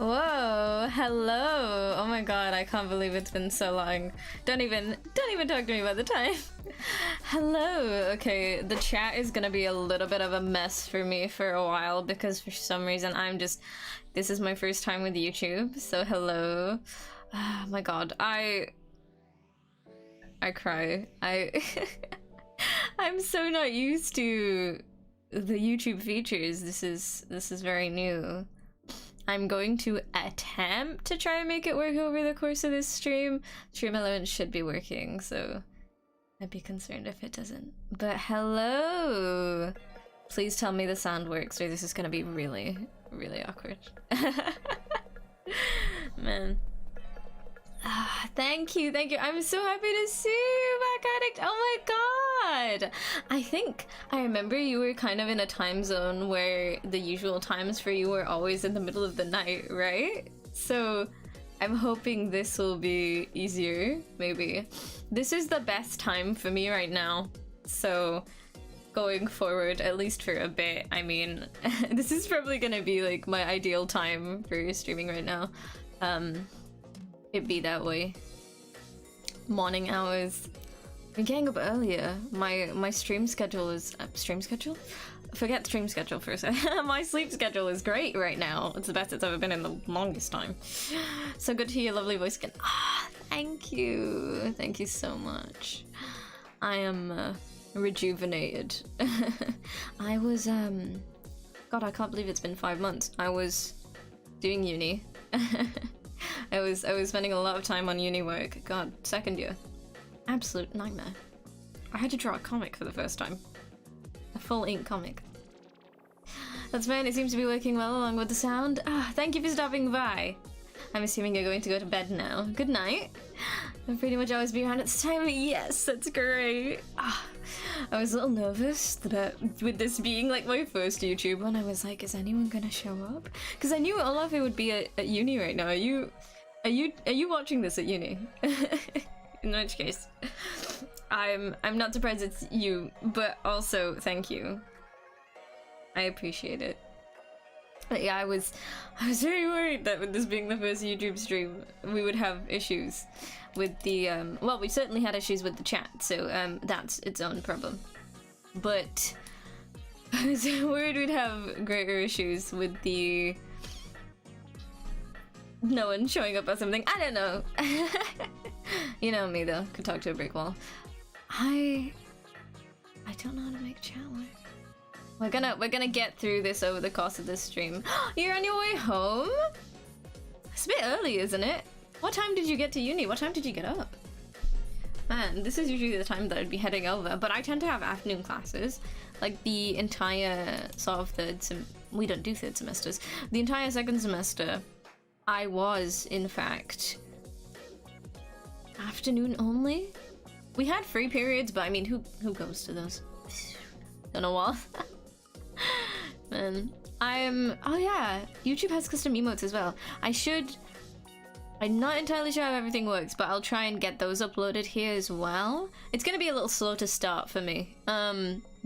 Whoa, hello. Oh my god, I can't believe it's been so long. Don't even talk to me about the time. Hello. Okay, the chat is gonna be a little bit of a mess for me for a while because for some reason this is my first time with YouTube, so hello. Oh my god, I cry. I'm so not used to the YouTube features. This is very new. I'm going to attempt to try and make it work over the course of this stream. Stream elements should be working, so I'd be concerned if it doesn't. But hello! Please tell me the sound works or this is gonna be really, really awkward. Man. Thank you. I'm so happy to see you back, Addict. Oh my god! I think I remember you were kind of in a time zone where the usual times for you were always in the middle of the night, right? So I'm hoping this will be easier, maybe. This is the best time for me right now. So going forward, at least for a bit, I mean, this is probably gonna be like my ideal time for streaming right now. It'd be that way. Morning hours. I'm getting up earlier. My stream schedule is stream schedule? Forget stream schedule for a second. My sleep schedule is great right now. It's the best it's ever been in the longest time. So good to hear your lovely voice again. Ah, thank you. Thank you so much. I am rejuvenated. I was God, I can't believe it's been 5 months. I was doing uni. I was spending a lot of time on uni work. God, second year. Absolute nightmare. I had to draw a comic for the first time. A full ink comic. That's fine, it seems to be working well along with the sound. Ah, thank you for stopping by. I'm assuming you're going to go to bed now. Good night. I'll pretty much always be around at this time. Yes, that's great. Ah, I was a little nervous that with this being like my first YouTube one, I was like, is anyone gonna show up? Because I knew Olaf would be at uni right now. Are you watching this at uni? In which case, I'm not surprised it's you, but also thank you. I appreciate it. But yeah, I was very worried that with this being the first YouTube stream, we would have issues with the well, we certainly had issues with the chat, so that's its own problem. But I was worried we'd have greater issues with the no one showing up or something. I don't know. You know me though, could talk to a brick wall. I don't know how to make chat work. We're gonna get through this over the course of this stream. You're on your way home? It's a bit early, isn't it? What time did you get to uni? What time did you get up? Man, this is usually the time that I'd be heading over, but I tend to have afternoon classes. Like the entire sort of we don't do third semesters. The entire second semester, I was, in fact, afternoon only? We had free periods, but I mean, who goes to those? Don't know what. Man, oh yeah, YouTube has custom emotes as well. I'm not entirely sure how everything works, but I'll try and get those uploaded here as well. It's gonna be a little slow to start for me,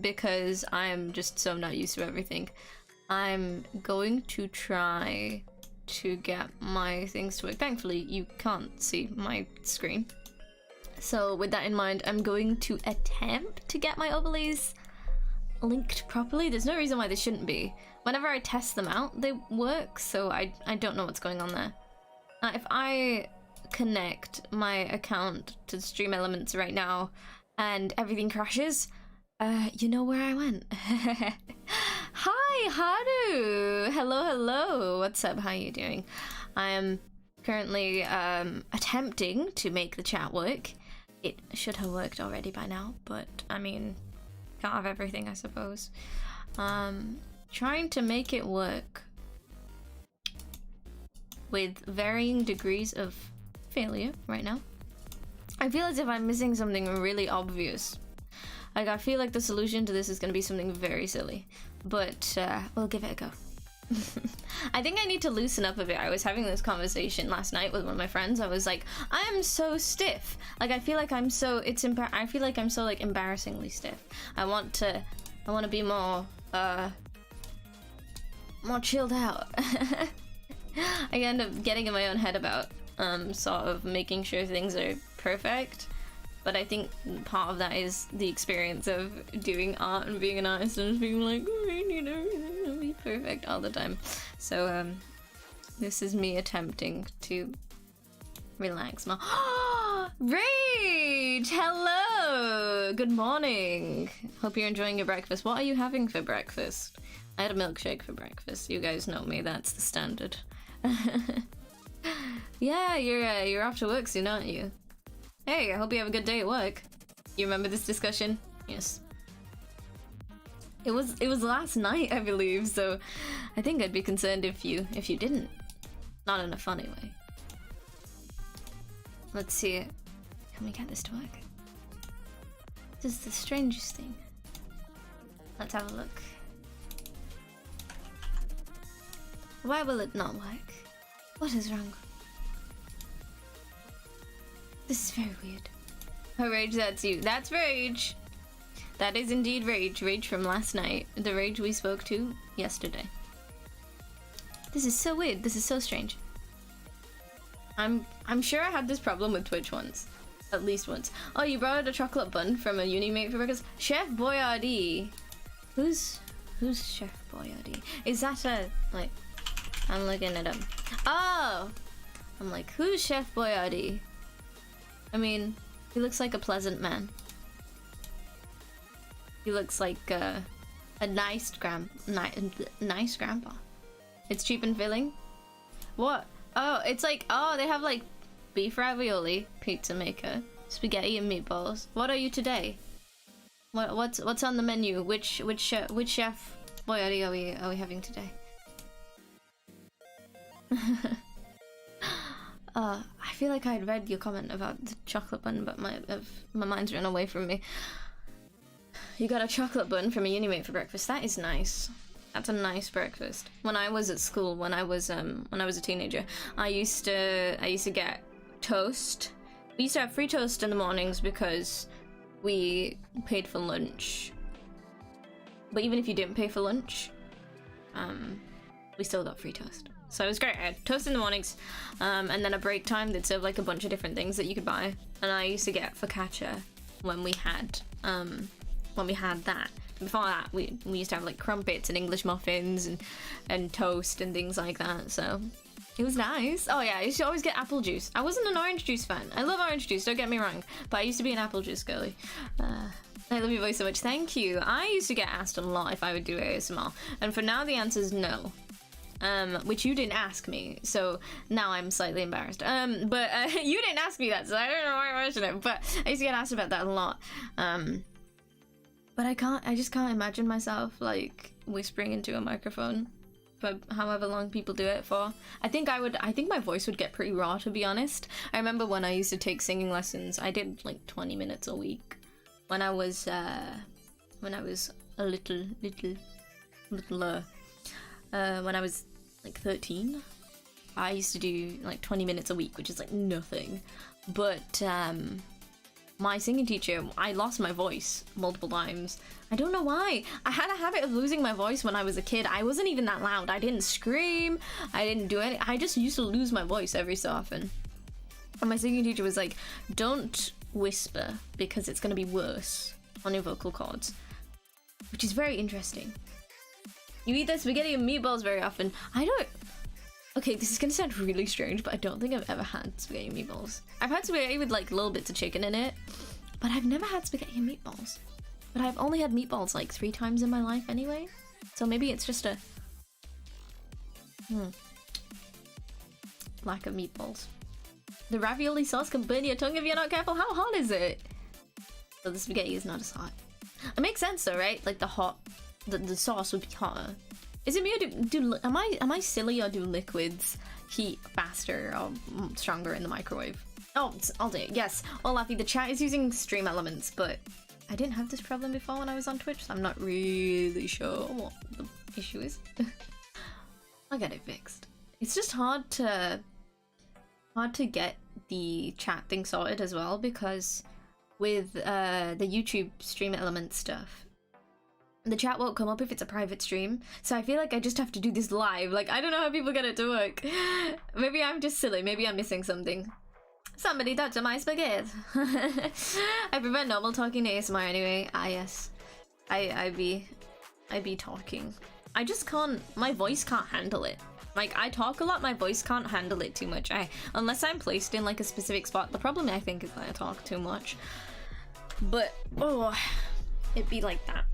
because I'm just so not used to everything. I'm going to try to get my things to work. Thankfully, you can't see my screen. So with that in mind, I'm going to attempt to get my overlays linked properly. There's no reason why they shouldn't be. Whenever I test them out, they work, so I don't know what's going on there. If I connect my account to Stream Elements right now and everything crashes, you know where I went. Hi, Haru! Hello. What's up? How are you doing? I am currently attempting to make the chat work. It should have worked already by now, but I mean, can't have everything, I suppose. Trying to make it work with varying degrees of failure right now. I feel as if I'm missing something really obvious. Like, I feel like the solution to this is going to be something very silly, but we'll give it a go. I think I need to loosen up a bit. I was having this conversation last night with one of my friends. I was like, I am so stiff. Like, I feel like I'm so, I feel like I'm so like embarrassingly stiff. I want to be more chilled out. I end up getting in my own head about sort of making sure things are perfect. But I think part of that is the experience of doing art and being an artist and just being like, oh, I need everything to be perfect all the time. So this is me attempting to relax my Rage! Hello! Good morning. Hope you're enjoying your breakfast. What are you having for breakfast? I had a milkshake for breakfast. You guys know me, that's the standard. Yeah, you're off to work soon, aren't you? Hey, I hope you have a good day at work. You remember this discussion? Yes. It was last night, I believe, so I think I'd be concerned if you didn't. Not in a funny way. Let's see. Can we get this to work? This is the strangest thing. Let's have a look. Why will it not work? What is wrong? This is very weird. Oh, Rage, that's you. That's Rage! That is indeed Rage. Rage from last night. The Rage we spoke to yesterday. This is so weird. This is so strange. I'm sure I had this problem with Twitch once. At least once. Oh, you brought out a chocolate bun from a uni mate for breakfast? Chef Boyardee. Who's Chef Boyardee? Is that a, like, I'm looking at him. Oh! I'm like, who's Chef Boyardee? I mean, he looks like a pleasant man. He looks like a nice grandpa. It's cheap and filling. What? Oh, it's like, oh, they have like beef ravioli, pizza maker, spaghetti and meatballs. What are you today? What's on the menu? Which chef boyardee are we having today? I feel like I had read your comment about the chocolate bun, but my mind's run away from me. You got a chocolate bun from a uni mate for breakfast. That is nice. That's a nice breakfast. When I was at school, when I was a teenager, I used to get toast. We used to have free toast in the mornings because we paid for lunch. But even if you didn't pay for lunch, we still got free toast. So it was great. I had toast in the mornings, and then a break time they'd serve like a bunch of different things that you could buy. And I used to get focaccia when we had that. Before that, we used to have like crumpets and English muffins and toast and things like that. So it was nice. Oh yeah, I used to always get apple juice. I wasn't an orange juice fan. I love orange juice, don't get me wrong, but I used to be an apple juice girly. I love your voice so much. Thank you. I used to get asked a lot if I would do ASMR, and for now the answer is no. Which you didn't ask me, so now I'm slightly embarrassed. But you didn't ask me that, so I don't know why I mentioned it. But I used to get asked about that a lot. But I just can't imagine myself like whispering into a microphone for however long people do it for. I think my voice would get pretty raw, to be honest. I remember when I used to take singing lessons, I did like 20 minutes a week when I was a little when I was like 13. I used to do like 20 minutes a week, which is like nothing. But my singing teacher, I lost my voice multiple times. I don't know why. I had a habit of losing my voice when I was a kid. I wasn't even that loud. I didn't scream. I didn't do any. I just used to lose my voice every so often. And my singing teacher was like, don't whisper because it's going to be worse on your vocal cords. Which is very interesting. You eat that spaghetti and meatballs very often. Okay, this is gonna sound really strange, but I don't think I've ever had spaghetti and meatballs. I've had spaghetti with like little bits of chicken in it, but I've never had spaghetti and meatballs. But I've only had meatballs like 3 times in my life anyway. So maybe it's just a lack of meatballs. The ravioli sauce can burn your tongue if you're not careful. How hot is it? So the spaghetti is not as hot. It makes sense though, right? Like the sauce would be hotter. Is it me or am I silly or do liquids heat faster or stronger in the microwave? Oh, I'll do it. Yes. Olafi, the chat is using stream elements, but I didn't have this problem before when I was on Twitch, so I'm not really sure what the issue is. I'll get it fixed. It's just hard to get the chat thing sorted as well, because with the YouTube stream element stuff, the chat won't come up if it's a private stream, so I feel like I just have to do this live. Like, I don't know how people get it to work. Maybe I'm just silly. Maybe I'm missing something. Somebody touched my spaghetti. I prefer normal talking to ASMR anyway. Ah, yes. I be talking. I just can't, my voice can't handle it. Like, I talk a lot, my voice can't handle it too much. Unless I'm placed in like a specific spot. The problem I think is that I talk too much. But, oh, it'd be like that.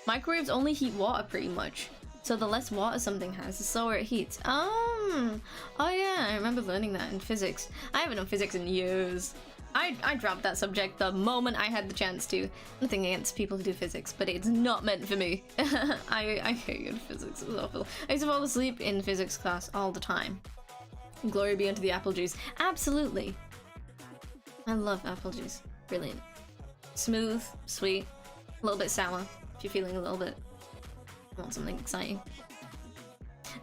Microwaves only heat water pretty much. So the less water something has, the slower it heats. Oh yeah, I remember learning that in physics. I haven't done physics in years. I dropped that subject the moment I had the chance to. Nothing against people who do physics, but it's not meant for me. I hated physics, it was awful. I used to fall asleep in physics class all the time. Glory be unto the apple juice. Absolutely. I love apple juice. Brilliant. Smooth, sweet, a little bit sour if you're feeling a little bit want something exciting.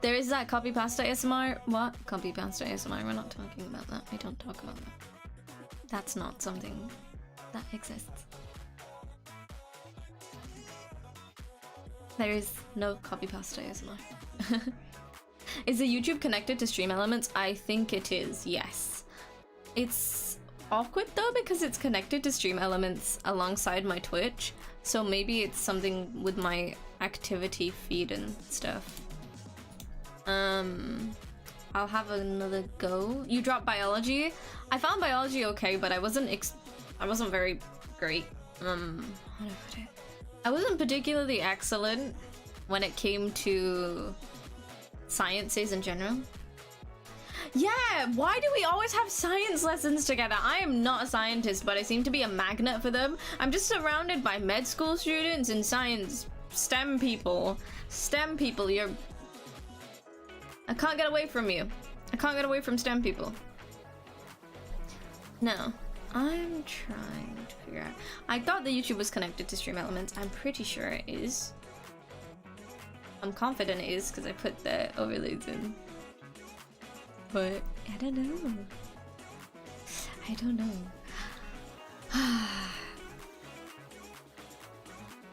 There is that copy pasta ASMR. What? Copy pasta ASMR. We're not talking about that. We don't talk about that. That's not something that exists. There is no copy pasta ASMR. Is the YouTube connected to Stream Elements? I think it is, yes. It's awkward though because it's connected to Stream Elements alongside my Twitch. So maybe it's something with my activity feed and stuff. I'll have another go. You dropped biology? I found biology okay, but I wasn't very great. How do I put it? I wasn't particularly excellent when it came to sciences in general. Yeah, why do we always have science lessons together? I am not a scientist, but I seem to be a magnet for them. I'm just surrounded by med school students and science, STEM people. STEM people, I can't get away from you. I can't get away from STEM people. No, I'm trying to figure out. I thought the YouTube was connected to Stream Elements. I'm pretty sure it is. I'm confident it is because I put the overlays in. But I don't know. I don't know.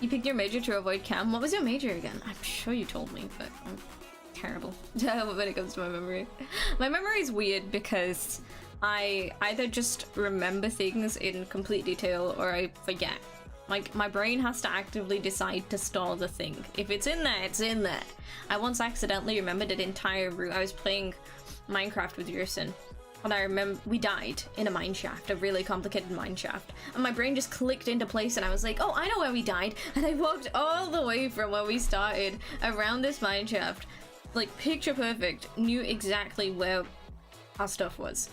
You picked your major to avoid cam. What was your major again? I'm sure you told me, but I'm terrible when it comes to my memory. My memory is weird because I either just remember things in complete detail or I forget. Like, my brain has to actively decide to store the thing. If it's in there, it's in there. I once accidentally remembered an entire route. I was playing Minecraft with Yursen, and I remember we died in a mine shaft, a really complicated mine shaft, and my brain just clicked into place and I was like, oh, I know where we died, and I walked all the way from where we started around this mine shaft, like picture perfect, knew exactly where our stuff was.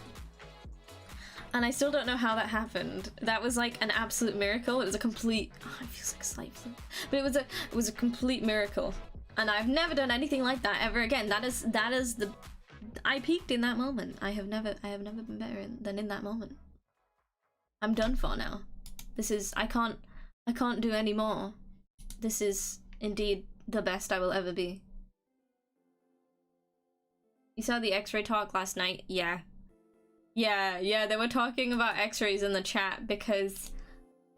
And I still don't know how that happened. That was like an absolute miracle. It was a complete, oh, it feels like a slight flip, but it was a complete miracle, and I've never done anything like that ever again. That is the I peaked in that moment. I have never been better than in that moment. I'm done for now. This is, I can't do any more. This is indeed the best I will ever be. You saw the X-ray talk last night? Yeah, they were talking about X-rays in the chat because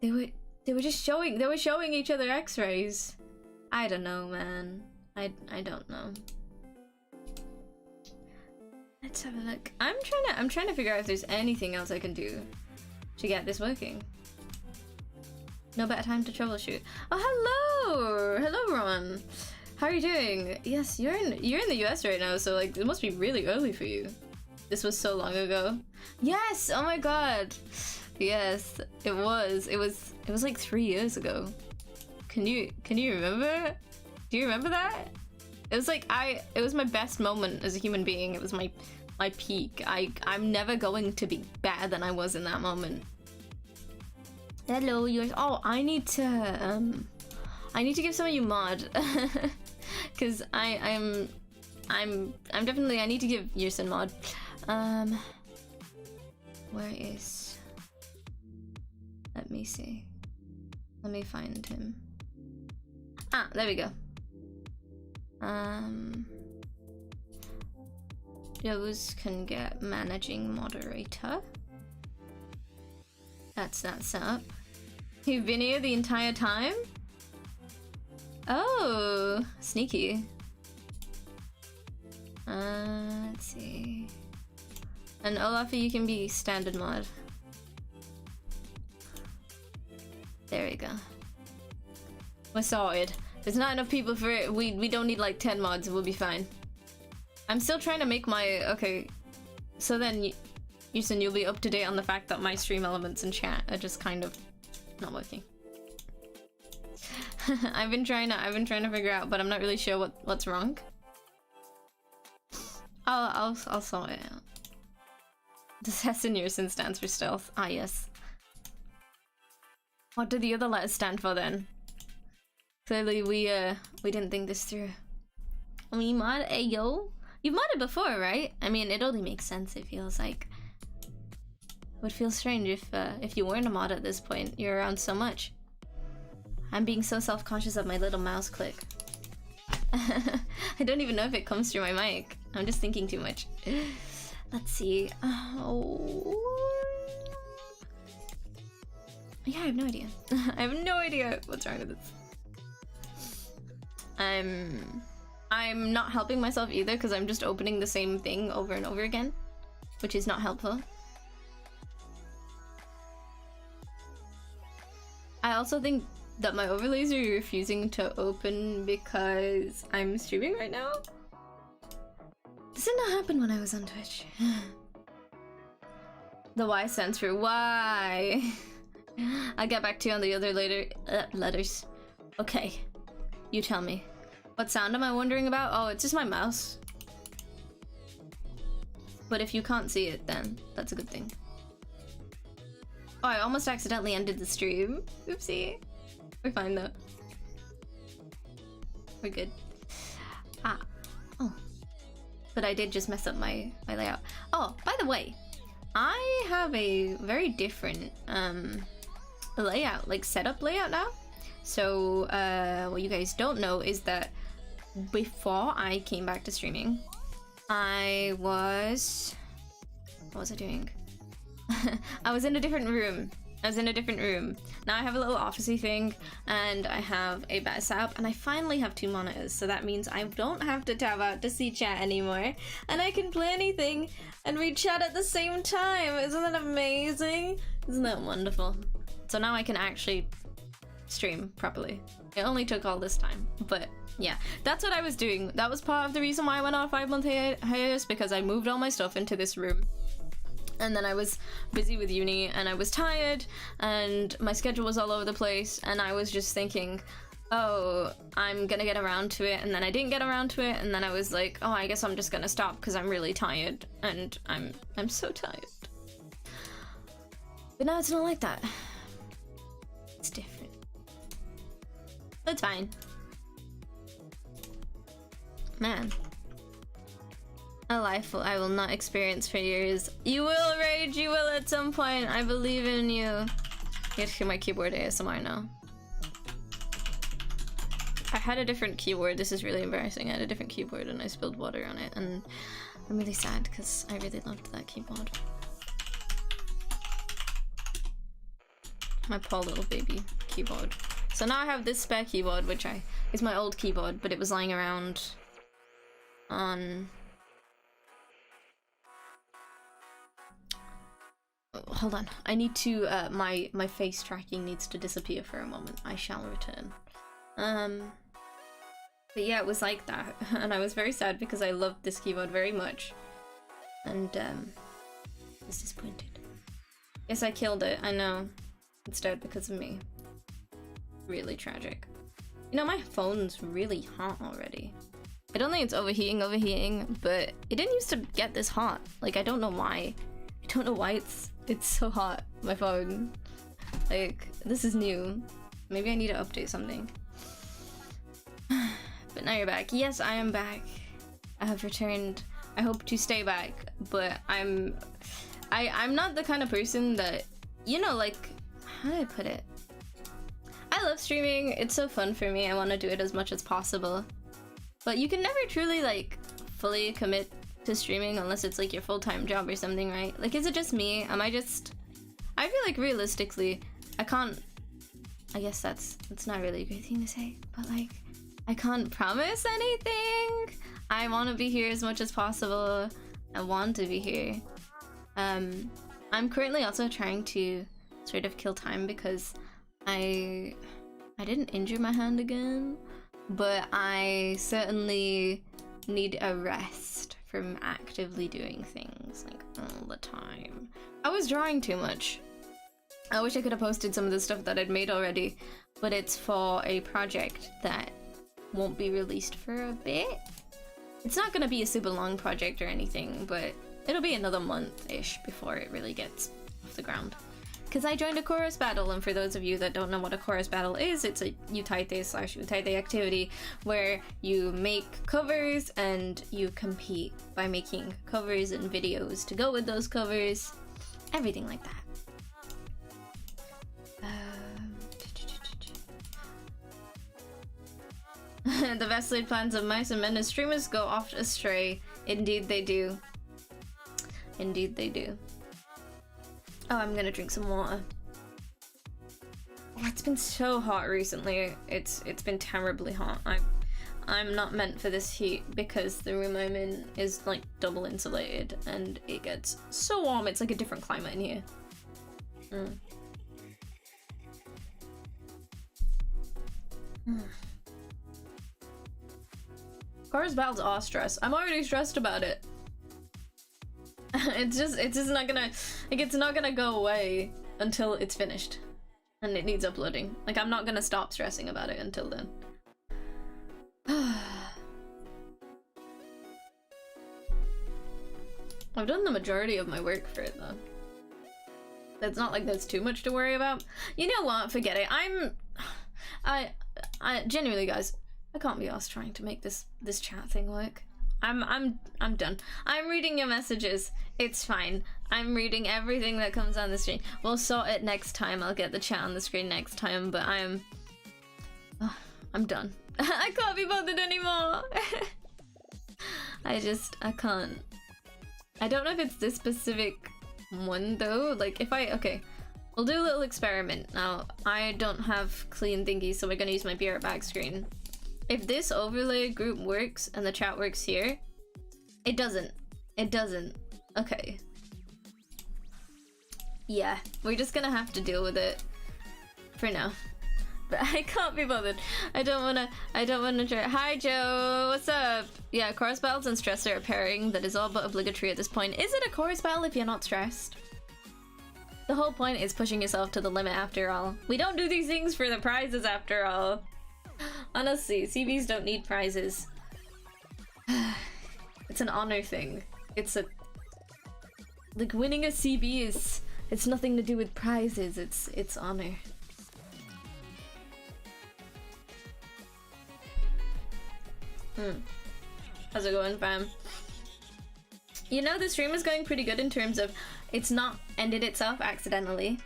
they were showing each other X-rays. I don't know, man. I don't know. Let's have a look. I'm trying to figure out if there's anything else I can do to get this working. No better time to troubleshoot. Oh, hello, Ron. How are you doing? Yes, you're in the US right now, so like it must be really early for you. This was so long ago. Yes. Oh my God. Yes, it was. It was like 3 years ago. Can you remember? Do you remember that? It was like it was my best moment as a human being. It was my peak. I'm never going to be better than I was in that moment. Hello, yours. Oh, I need to give some of you mod, because I'm definitely, I need to give Yursen mod. Where is? Let me see. Let me find him. Ah, there we go. Those can get managing moderator. That's that set up. You've been here the entire time? Oh, sneaky. Let's see. And Olafi, you can be standard mod. There we go. We're sorted. There's not enough people for it. We don't need like 10 mods. We'll be fine. I'm still trying to make my... Okay. So then, Yusin, you'll be up to date on the fact that my stream elements in chat are just kind of not working. I've been trying to figure out, but I'm not really sure what's wrong. I'll sort it out. The Assassin Yusin stands for stealth. Ah, yes. What do the other letters stand for then? Clearly we didn't think this through. We mod Ayo? You've modded before, right? I mean, it only makes sense, it feels like. It would feel strange if you weren't a mod at this point. You're around so much. I'm being so self-conscious of my little mouse click. I don't even know if it comes through my mic. I'm just thinking too much. Let's see. Oh. Yeah, I have no idea. I have no idea what's wrong with this. I'm not helping myself either because I'm just opening the same thing over and over again, which is not helpful. I also think that my overlays are refusing to open because I'm streaming right now. This did not happen when I was on Twitch. The Y stands for why. I'll get back to you on the other letters. Okay, you tell me. What sound am I wondering about? Oh, it's just my mouse. But if you can't see it, then that's a good thing. Oh, I almost accidentally ended the stream. Oopsie. We're fine though. We're good. Ah. Oh. But I did just mess up my layout. Oh, by the way, I have a very different layout, like setup layout now. So what you guys don't know is that before I came back to streaming, what was I doing? I was in a different room. Now I have a little officey thing, and I have a better setup, and I finally have 2 monitors, so that means I don't have to tab out to see chat anymore, and I can play anything and read chat at the same time. Isn't that amazing? Isn't that wonderful? So now I can actually stream properly. It only took all this time, but yeah, that's what I was doing. That was part of the reason why I went on a 5-month hiatus, because I moved all my stuff into this room. And then I was busy with uni, and I was tired, and my schedule was all over the place, and I was just thinking, oh, I'm gonna get around to it, and then I didn't get around to it, and then I was like, oh, I guess I'm just gonna stop because I'm really tired, and I'm so tired. But now it's not like that. It's different. It's fine. Man. A life I will not experience for years. You will, Rage, you will at some point. I believe in you. You have to hear my keyboard ASMR now. I had a different keyboard. This is really embarrassing. I had a different keyboard and I spilled water on it, and I'm really sad because I really loved that keyboard. My poor little baby keyboard. So now I have this spare keyboard, which is my old keyboard, but it was lying around on... Hold on, I need to, my face tracking needs to disappear for a moment. I shall return. But yeah, it was like that, and I was very sad because I loved this keyboard very much. And, I was disappointed. Yes, I killed it, I know. It's dead because of me. Really tragic. You know, my phone's really hot already. I don't think it's overheating, but it didn't used to get this hot. Like, I don't know why. I don't know why it's so hot, my phone. Like, this is new. Maybe I need to update something. But now you're back. Yes, I am back. I have returned. I hope to stay back, but I'm not the kind of person that, you know, like, how do I put it? I love streaming. It's so fun for me. I want to do it as much as possible. But you can never truly, like, fully commit to streaming unless it's like your full-time job or something, right? Like, is it just me? I feel like realistically I can't, I guess that's not really a great thing to say, but like, I can't promise anything. I want to be here as much as possible. I want to be here. I'm currently also trying to sort of kill time because I didn't injure my hand again, but I certainly need a rest from actively doing things like all the time. I was drawing too much. I wish I could have posted some of the stuff that I'd made already, but it's for a project that won't be released for a bit. It's not gonna be a super long project or anything, but it'll be another month-ish before it really gets off the ground. Because I joined a chorus battle, and for those of you that don't know what a chorus battle is, it's a utaite/utaite activity where you make covers and you compete by making covers and videos to go with those covers, everything like that. The best laid plans of mice and men as streamers go oft astray. Indeed they do. Indeed they do. Oh, I'm gonna drink some water. Oh, it's been so hot recently. It's been terribly hot. I'm not meant for this heat because the room I'm in is like double insulated and it gets so warm. It's like a different climate in here. Chorus battles are stress. I'm already stressed about it. It's just not gonna, like, it's not gonna go away until it's finished and it needs uploading. Like, I'm not gonna stop stressing about it until then. I've done the majority of my work for it though. It's not like there's too much to worry about. You know what? Forget it. I genuinely, guys, I can't be asked trying to make this chat thing work. I'm done. I'm reading your messages. It's fine. I'm reading everything that comes on the screen. We'll sort it next time. I'll get the chat on the screen next time, but I'm done. I can't be bothered anymore. I can't. I don't know if it's this specific one though. Like if okay. We'll do a little experiment. Now, I don't have clean thingies, so we're gonna use my be right back screen. If this overlay group works and the chat works here, it doesn't. It doesn't. Okay. Yeah, we're just gonna have to deal with it for now. But I can't be bothered. I don't wanna try. Hi Joe, what's up? Yeah, chorus battles and stress are a pairing that is all but obligatory at this point. Is it a chorus battle if you're not stressed? The whole point is pushing yourself to the limit after all. We don't do these things for the prizes after all. Honestly, CBs don't need prizes. It's an honor thing. It's a... like, winning a CB is... it's nothing to do with prizes, it's honor. How's it going, fam? You know, the stream is going pretty good in terms of it's not ended itself accidentally,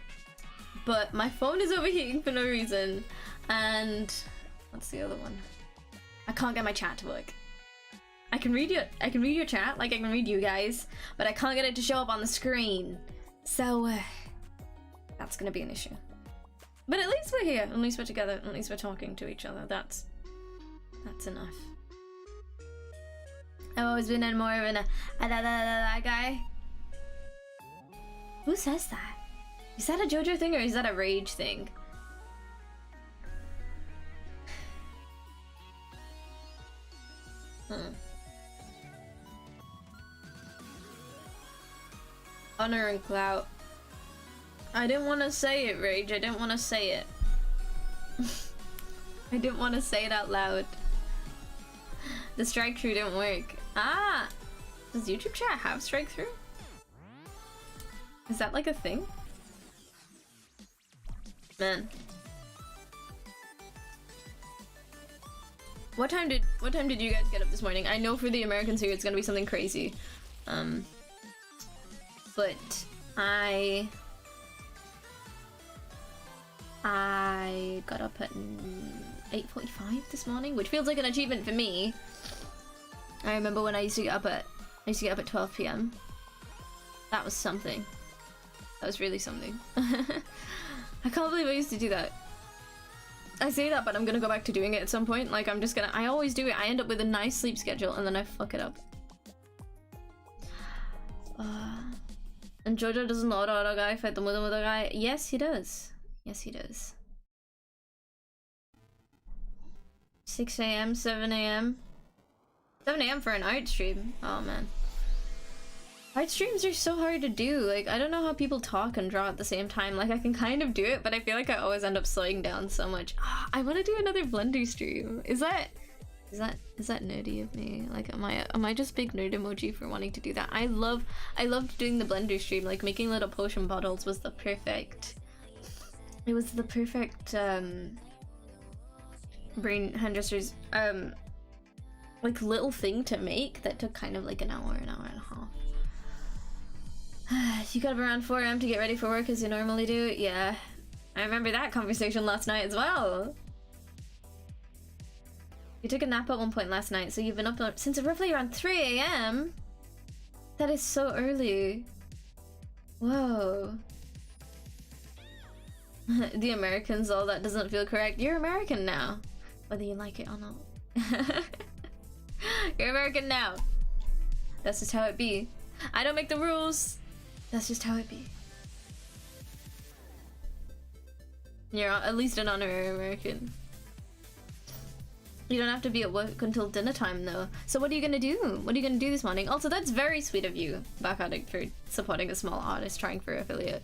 but my phone is overheating for no reason, and what's the other one? I can't get my chat to work. I can read your chat, like I can read you guys, but I can't get it to show up on the screen. So that's gonna be an issue. But at least we're here. At least we're together. At least we're talking to each other. That's enough. I've always been in more of a guy. Who says that? Is that a JoJo thing or is that a rage thing? Honor and clout. I didn't want to say it, Rage. I didn't want to say it. I didn't want to say it out loud. The strike through didn't work. Ah! Does YouTube chat have strike through? Is that like a thing? Man. What time did you guys get up this morning? I know for the Americans here it's gonna be something crazy. But I got up at 8:45 this morning, which feels like an achievement for me. I remember when I used to get up at 12 PM. That was something. That was really something. I can't believe I used to do that. I say that, but I'm gonna go back to doing it at some point. Like, I always do it. I end up with a nice sleep schedule and then I fuck it up. And Jojo doesn't the auto guy fight the mother guy? Yes, he does. Yes, he does. 6 a.m., 7 a.m. 7 a.m. for an art stream. Oh man. Art streams are so hard to do. Like, I don't know how people talk and draw at the same time. Like, I can kind of do it, but I feel like I always end up slowing down so much. I want to do another Blender stream. Is that nerdy of me? Like, am I just big nerd emoji for wanting to do that? I loved doing the Blender stream. Like, making little potion bottles was the perfect. It was the perfect brain hand gestures like little thing to make that took kind of like an hour and a half. You got up around 4 a.m. to get ready for work as you normally do? Yeah. I remember that conversation last night as well. You took a nap at one point last night, so you've been up since roughly around 3 a.m. That is so early. Whoa. The Americans, all that doesn't feel correct. You're American now, whether you like it or not. You're American now. That's just how it be. I don't make the rules. That's just how it be. You're at least an honorary American. You don't have to be at work until dinner time though. So what are you gonna do? What are you gonna do this morning? Also, that's very sweet of you, Backaddict, for supporting a small artist trying for affiliate.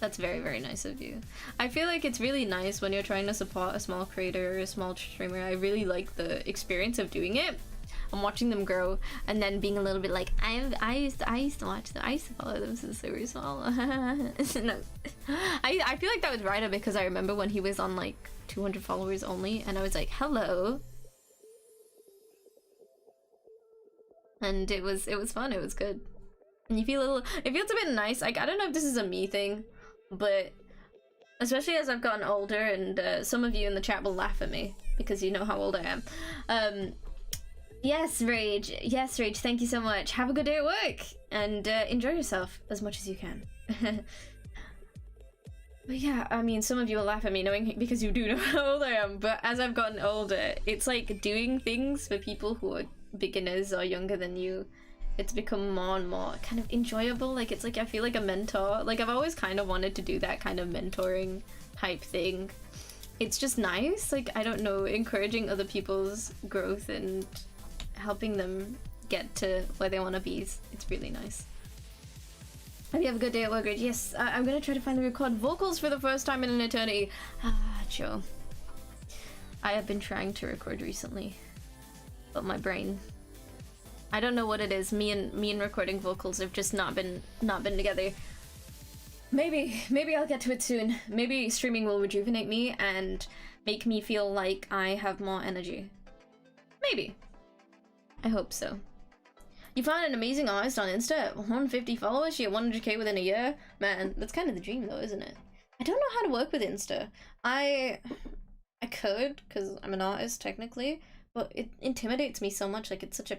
That's very, very nice of you. I feel like it's really nice when you're trying to support a small creator or a small streamer. I really like the experience of doing it. I'm watching them grow and then being a little bit like, I used to watch them. I used to follow them since they were small. No. I feel like that was Ryder because I remember when he was on like 200 followers only and I was like, hello. And it was fun, it was good. And you feel it feels a bit nice. Like, I don't know if this is a me thing, but especially as I've gotten older and some of you in the chat will laugh at me because you know how old I am. Yes, Rage. Yes, Rage. Thank you so much. Have a good day at work and enjoy yourself as much as you can. But yeah, I mean, some of you will laugh at me knowing because you do know how old I am. But as I've gotten older, it's like doing things for people who are beginners or younger than you. It's become more and more kind of enjoyable. Like, it's like I feel like a mentor. Like, I've always kind of wanted to do that kind of mentoring type thing. It's just nice. Like, I don't know, encouraging other people's growth and helping them get to where they want to be. It's really nice. Hope you have a good day at work. Yes, I'm gonna try to finally record vocals for the first time in an eternity. Joe. I have been trying to record recently, but my brain, I don't know what it is. Me and recording vocals have just not been together. Maybe I'll get to it soon. Maybe streaming will rejuvenate me and make me feel like I have more energy. Maybe. I hope so. You found an amazing artist on Insta, 150 followers, she had 100k within a year. Man, that's kind of the dream though, isn't it? I don't know how to work with Insta. I could, because I'm an artist technically, but it intimidates me so much. Like, it's such a,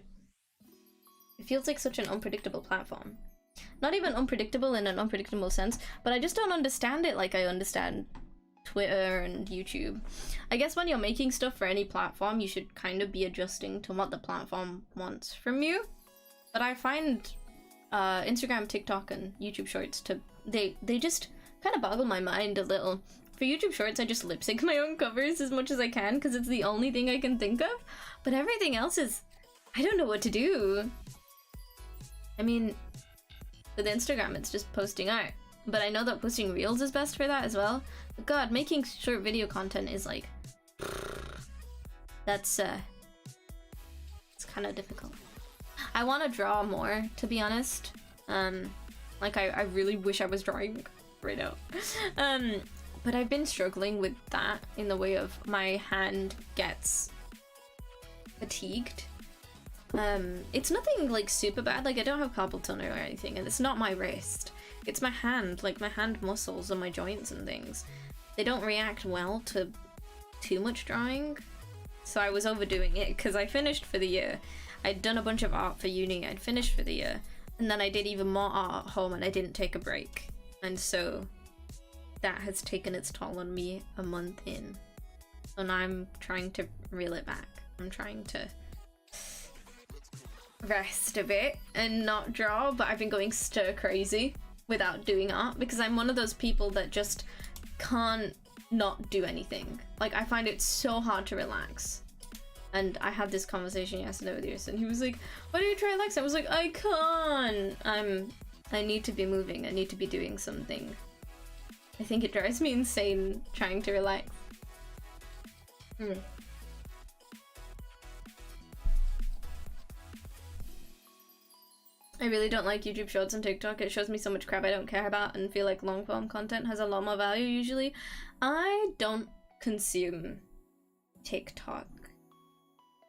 it feels like such an unpredictable platform. Not even unpredictable in an unpredictable sense, but I just don't understand it like I understand Twitter and YouTube. I guess when you're making stuff for any platform, you should kind of be adjusting to what the platform wants from you. But I find Instagram, TikTok, and YouTube Shorts they just kind of boggle my mind a little. For YouTube Shorts, I just lip sync my own covers as much as I can because it's the only thing I can think of. But everything else is, I don't know what to do. I mean, with Instagram, it's just posting art. But I know that posting reels is best for that as well. But God, making short video content is like, that's it's kind of difficult. I want to draw more, to be honest. Like I really wish I was drawing right now. But I've been struggling with that in the way of my hand gets fatigued. It's nothing like super bad. Like, I don't have carpal tunnel or anything, and it's not my wrist. It's my hand, like my hand muscles and my joints and things. They don't react well to too much drawing. So I was overdoing it because I finished for the year. I'd done a bunch of art for uni, I'd finished for the year. And then I did even more art at home and I didn't take a break. And so that has taken its toll on me a month in. So now I'm trying to reel it back. I'm trying to rest a bit and not draw, but I've been going stir crazy without doing art because I'm one of those people that just can't not do anything. Like, I find it so hard to relax. And I had this conversation yesterday with Yus, and he was like, why don't you try relaxing? I was like, I can't. I need to be moving. I need to be doing something. I think it drives me insane trying to relax. I really don't like YouTube Shorts and TikTok. It shows me so much crap I don't care about and feel like long form content has a lot more value usually. I don't consume TikTok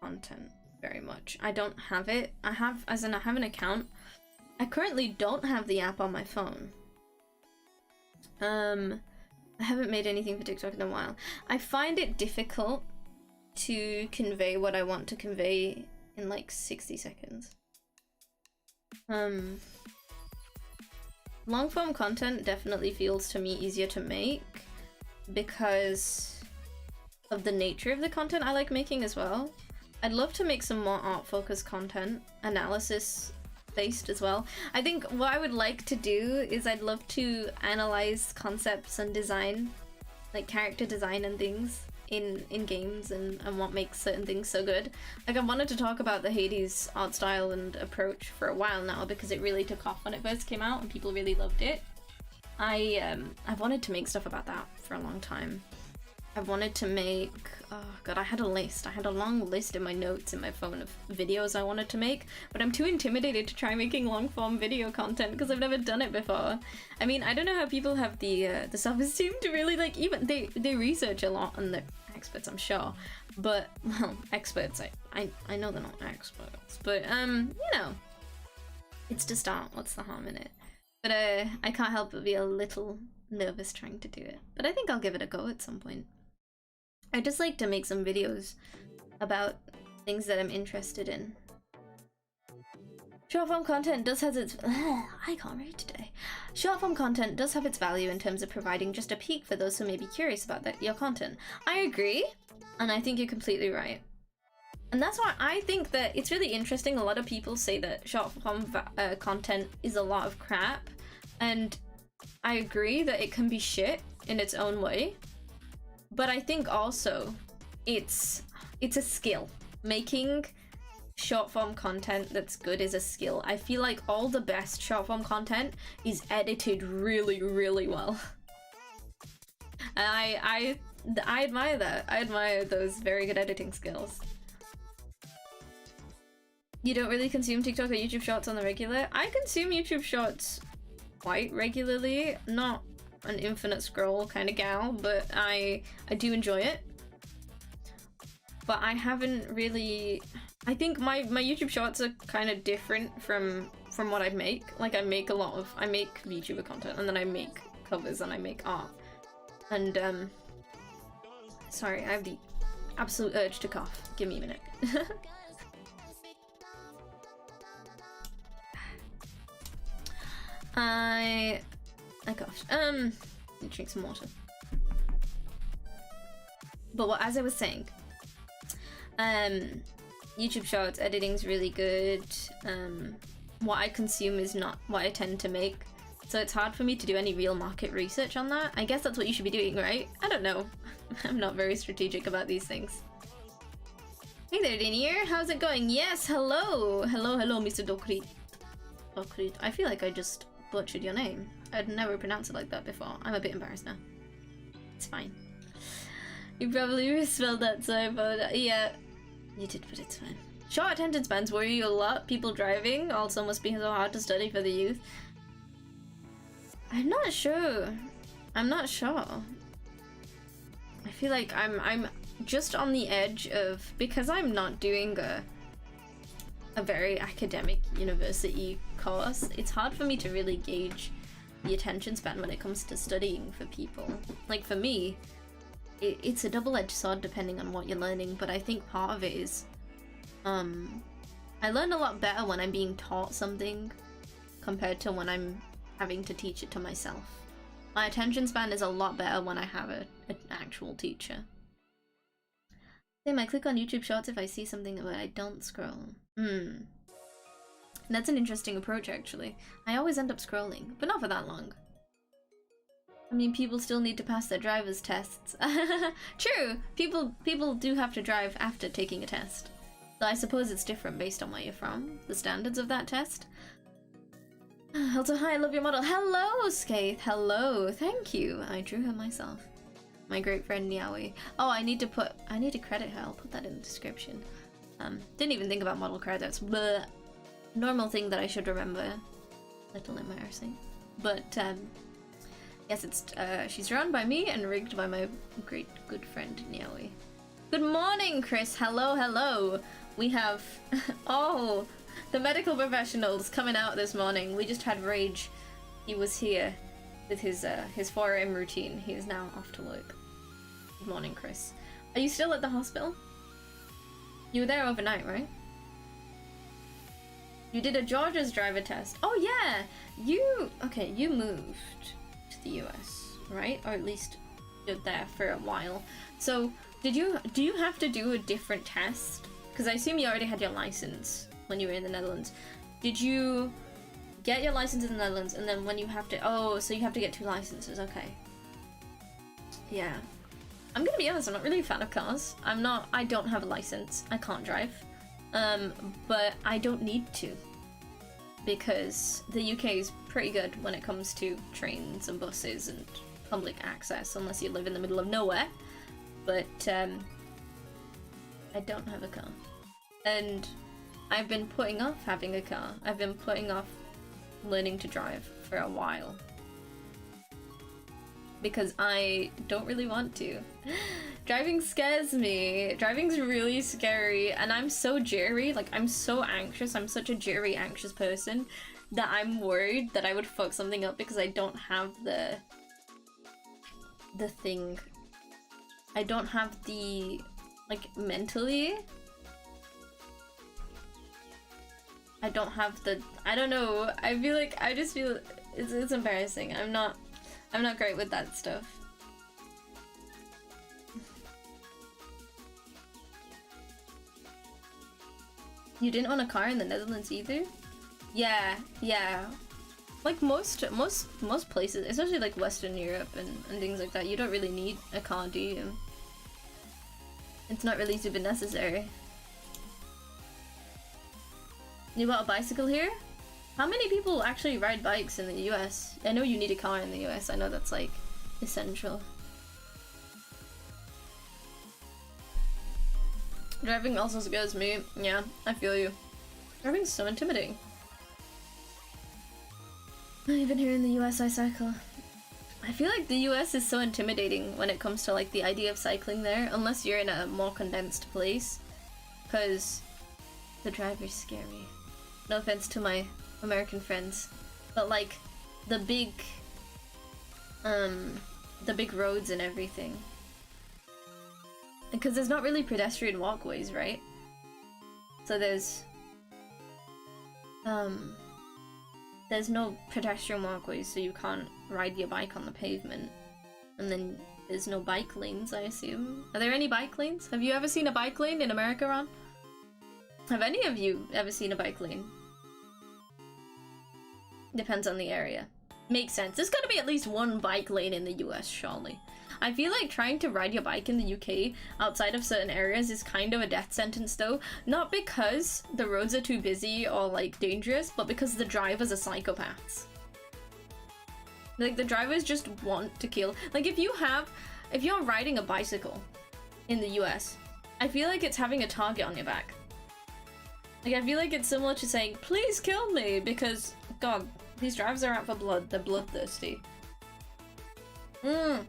content very much. I don't have it. I have an account. I currently don't have the app on my phone. I haven't made anything for TikTok in a while. I find it difficult to convey what I want to convey in like 60 seconds. Long form content definitely feels to me easier to make because of the nature of the content I like making as well. I'd love to make some more art focused content, analysis based as well. I think what I would like to do is I'd love to analyze concepts and design, like character design and things in games and what makes certain things so good. Like, I wanted to talk about the Hades art style and approach for a while now because it really took off when it first came out and people really loved it. I've wanted to make stuff about that for a long time. I've wanted to make, oh god, I had a list. I had a long list in my notes in my phone of videos I wanted to make, but I'm too intimidated to try making long form video content because I've never done it before. I mean, I don't know how people have the self-esteem to really, like, even they research a lot and they're experts, I'm sure, but, well, experts, I know they're not experts, but you know, it's to start. What's the harm in it? But I can't help but be a little nervous trying to do it, but I think I'll give it a go at some point. I just like to make some videos about things that I'm interested in. Short form content does have its I can't read today. Short form content does have its value in terms of providing just a peek for those who may be curious about your content. I agree, and I think you're completely right. And that's why I think that it's really interesting. A lot of people say that short form content is a lot of crap, and I agree that it can be shit in its own way. But I think also it's a skill. Making short form content that's good is a skill. I feel like all the best short form content is edited really, really well. And I admire that. I admire those very good editing skills. You don't really consume TikTok or YouTube Shorts on the regular? I consume YouTube Shorts quite regularly. Not an infinite scroll kind of gal, but I do enjoy it. But I haven't really... I think my YouTube Shorts are kind of different from what I make. Like, I make YouTuber content, and then I make covers, and I make art. And, sorry, I have the absolute urge to cough. Give me a minute. I coughed. Drink some water. But as I was saying, YouTube Shorts editing's really good. What I consume is not what I tend to make, so it's hard for me to do any real market research on that. I guess that's what you should be doing, right? I don't know. I'm not very strategic about these things. Hey there, Dinier. How's it going? Yes, hello! Hello, Mr. Dokrit. Dokrit. I feel like I just butchered your name. I'd never pronounced it like that before. I'm a bit embarrassed now. It's fine. You probably misspelled that, sorry, but yeah. You did, but it's fine. Short attendance bans worry you a lot. People driving also must be so hard to study for the youth. I'm not sure. I'm not sure. I feel like I'm just on the edge of, because I'm not doing a very academic university course, it's hard for me to really gauge the attention span when it comes to studying for people. Like, for me, it's a double-edged sword depending on what you're learning, but I think part of it is I learn a lot better when I'm being taught something compared to when I'm having to teach it to myself. My attention span is a lot better when I have an actual teacher. Same, I click on YouTube Shorts if I see something, but I don't scroll. That's an interesting approach, actually. I always end up scrolling, but not for that long. I mean, people still need to pass their driver's tests. True! People do have to drive after taking a test. So I suppose it's different based on where you're from, the standards of that test. Also, hi, I love your model. Hello, Skaith! Hello! Thank you! I drew her myself. My great friend, Niawi. Oh, I need to credit her. I'll put that in the description. Didn't even think about model credits. But normal thing that I should remember. Little embarrassing. But, yes, it's she's run by me and rigged by my great good friend Niawi. Good morning, Chris. Hello, hello. We have oh, the medical professionals coming out this morning. We just had Rage. He was here with his 4 AM routine. He is now off to work. Good morning, Chris. Are you still at the hospital? You were there overnight, right? You did a Georgia's driver test. Oh yeah, you moved to the US, right? Or at least lived there for a while. So do you have to do a different test? Because I assume you already had your license when you were in the Netherlands. Did you get your license in the Netherlands and then when you have to, so you have to get 2 licenses, okay. Yeah. I'm gonna be honest, I'm not really a fan of cars. I don't have a license. I can't drive. But I don't need to. Because the UK is pretty good when it comes to trains and buses and public access, unless you live in the middle of nowhere. But, I don't have a car. And I've been putting off having a car. I've been putting off learning to drive for a while. Because I don't really want to. Driving scares me. Driving's really scary, and I'm so jittery, like I'm so anxious, I'm such a jittery, anxious person that I'm worried that I would fuck something up because I don't have the thing. I don't have the, like, mentally. I don't have the, I don't know, I just feel, it's embarrassing. I'm not great with that stuff. You didn't own a car in the Netherlands either? Yeah. Like most places, especially like Western Europe and things like that, you don't really need a car, do you? It's not really super necessary. You bought a bicycle here? How many people actually ride bikes in the US? I know you need a car in the US, I know that's like essential. Driving also scares me. Yeah, I feel you. Driving's so intimidating. Even here in the US I cycle. I feel like the US is so intimidating when it comes to like the idea of cycling there, unless you're in a more condensed place. Because the driver's scary. No offense to my American friends, but like the big roads and everything, because there's not really pedestrian walkways, right? So there's no pedestrian walkways, so you can't ride your bike on the pavement, and then there's no bike lanes, I assume. Are there any bike lanes? Have you ever seen a bike lane in America, Ron? Have any of you ever seen a bike lane? Depends on the area. Makes sense. There's gotta be at least one bike lane in the US, surely. I feel like trying to ride your bike in the UK outside of certain areas is kind of a death sentence though. Not because the roads are too busy or like dangerous, but because the drivers are psychopaths. Like the drivers just want to kill. Like if you're riding a bicycle in the US, I feel like it's having a target on your back. Like I feel like it's similar to saying, please kill me, because God, these drivers are out for blood. They're bloodthirsty. A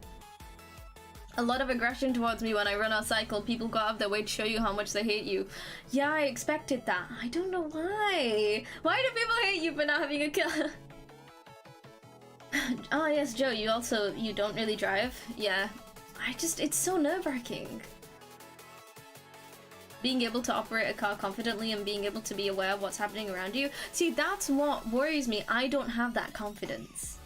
lot of aggression towards me when I run or cycle. People go out of their way to show you how much they hate you. Yeah, I expected that. I don't know why. Why do people hate you for not having a car? Oh yes, Joe, you don't really drive? Yeah. It's so nerve-wracking. Being able to operate a car confidently and being able to be aware of what's happening around you. See, that's what worries me. I don't have that confidence.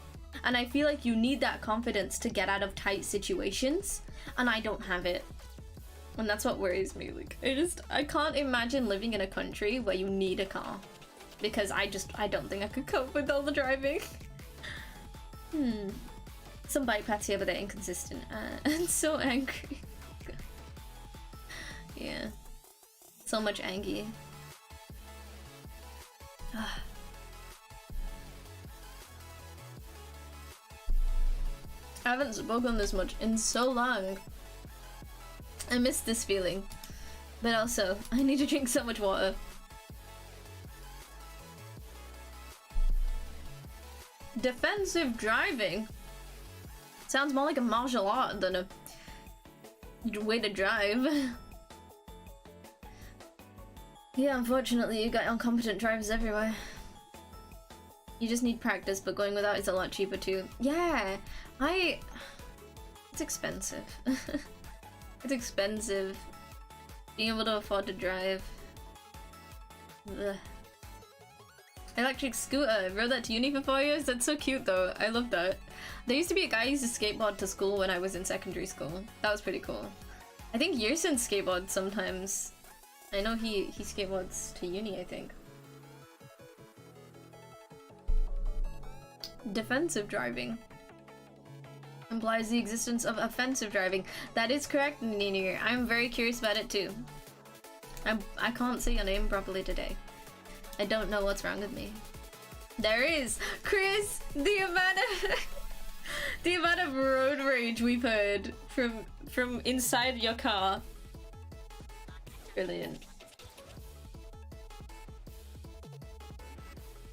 And I feel like you need that confidence to get out of tight situations, and I don't have it. And that's what worries me. Like, I can't imagine living in a country where you need a car. Because I don't think I could cope with all the driving. Some bike paths here, but they're inconsistent. And so angry. Yeah. So much angy. I haven't spoken this much in so long. I miss this feeling. But also, I need to drink so much water. Defensive driving? Sounds more like a martial art than a way to drive. Yeah, unfortunately, you got incompetent drivers everywhere. You just need practice, but going without is a lot cheaper too. Yeah, it's expensive. It's expensive. Being able to afford to drive. Ugh. Electric scooter. I rode that to uni for 4 years. That's so cute though. I love that. There used to be a guy who used to skateboard to school when I was in secondary school. That was pretty cool. I think Yersin skateboards sometimes. I know he skateboards to uni, I think. Defensive driving implies the existence of offensive driving. That is correct, Nini. I'm very curious about it too. I can't say your name properly today. I don't know what's wrong with me. There is! Chris! The amount of road rage we've heard from inside your car. Brilliant.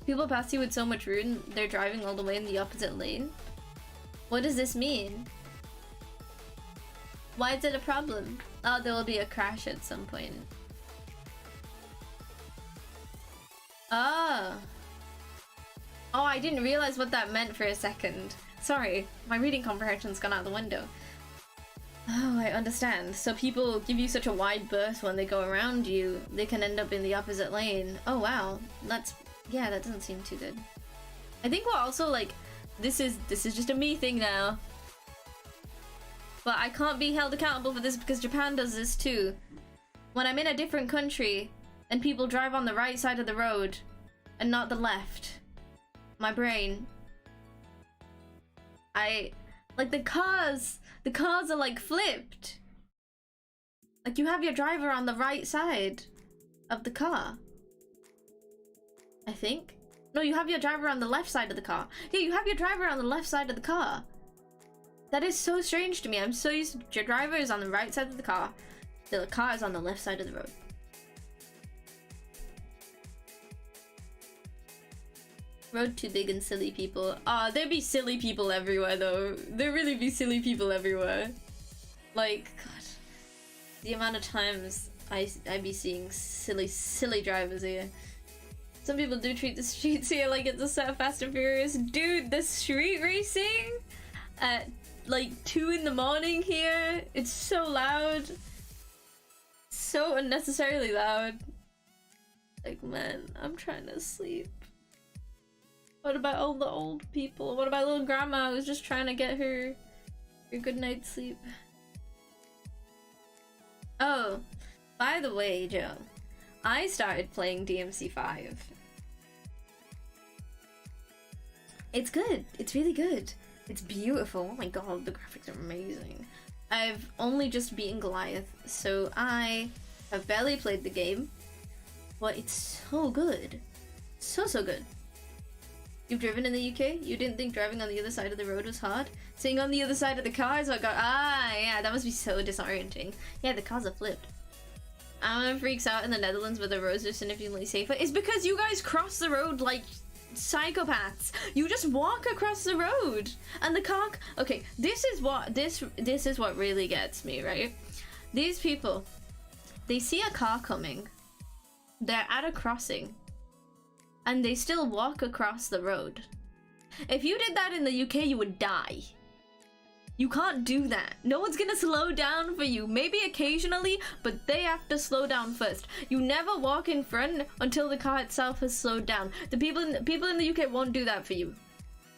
People pass you with so much rude and they're driving all the way in the opposite lane. What does this mean? Why is it a problem? Oh, there will be a crash at some point. Oh. Oh, I didn't realize what that meant for a second. Sorry, my reading comprehension's gone out the window. Oh, I understand. So people give you such a wide berth when they go around you, they can end up in the opposite lane. Oh wow, yeah, that doesn't seem too good. I think we're also like, this is just a me thing now. But I can't be held accountable for this because Japan does this too. When I'm in a different country and people drive on the right side of the road and not the left, my brain, like the cars are like flipped. Like you have your driver on the right side of the car. I think. No, you have your driver on the left side of the car. Yeah, you have your driver on the left side of the car. That is so strange to me. I'm so used to your driver is on the right side of the car is on the left side of the road. Road too big and silly people. There'd be silly people everywhere though. There really be silly people everywhere. Like, God. The amount of times I be seeing silly drivers here. Some people do treat the streets here like it's a set of Fast and Furious. Dude, the street racing at like 2 in the morning here. It's so loud. So unnecessarily loud. Like, man, I'm trying to sleep. What about all the old people? What about little grandma who's just trying to get her good night's sleep? Oh, by the way, Joe, I started playing DMC5. It's good. It's really good. It's beautiful. Oh my god, the graphics are amazing. I've only just beaten Goliath, so I have barely played the game, but it's so good. So good. You've driven in the UK? You didn't think driving on the other side of the road was hard? Sitting on the other side of the car is what got— yeah, that must be so disorienting. Yeah, the cars are flipped. Everyone freaks out in the Netherlands where the roads are significantly safer. It's because you guys cross the road like psychopaths. You just walk across the road and the car— okay, this is what really gets me, right? These people, they see a car coming, they're at a crossing, and they still walk across the road. If you did that in the UK, you would die. You can't do that. No one's gonna slow down for you. Maybe occasionally, but they have to slow down first. You never walk in front until the car itself has slowed down. The people in the UK won't do that for you.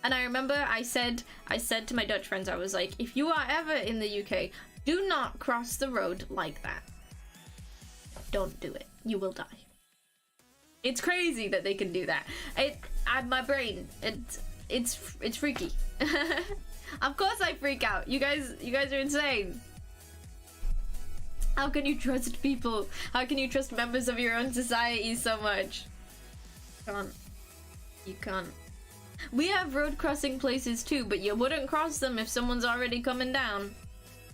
And I remember I said to my Dutch friends, I was like, if you are ever in the UK, Do not cross the road like that. Don't do it. You will die. It's crazy that they can do that. My brain, it's freaky. Of course I freak out. You guys are insane. How can you trust people? How can you trust members of your own society so much? You can't. We have road crossing places too, but you wouldn't cross them if someone's already coming down.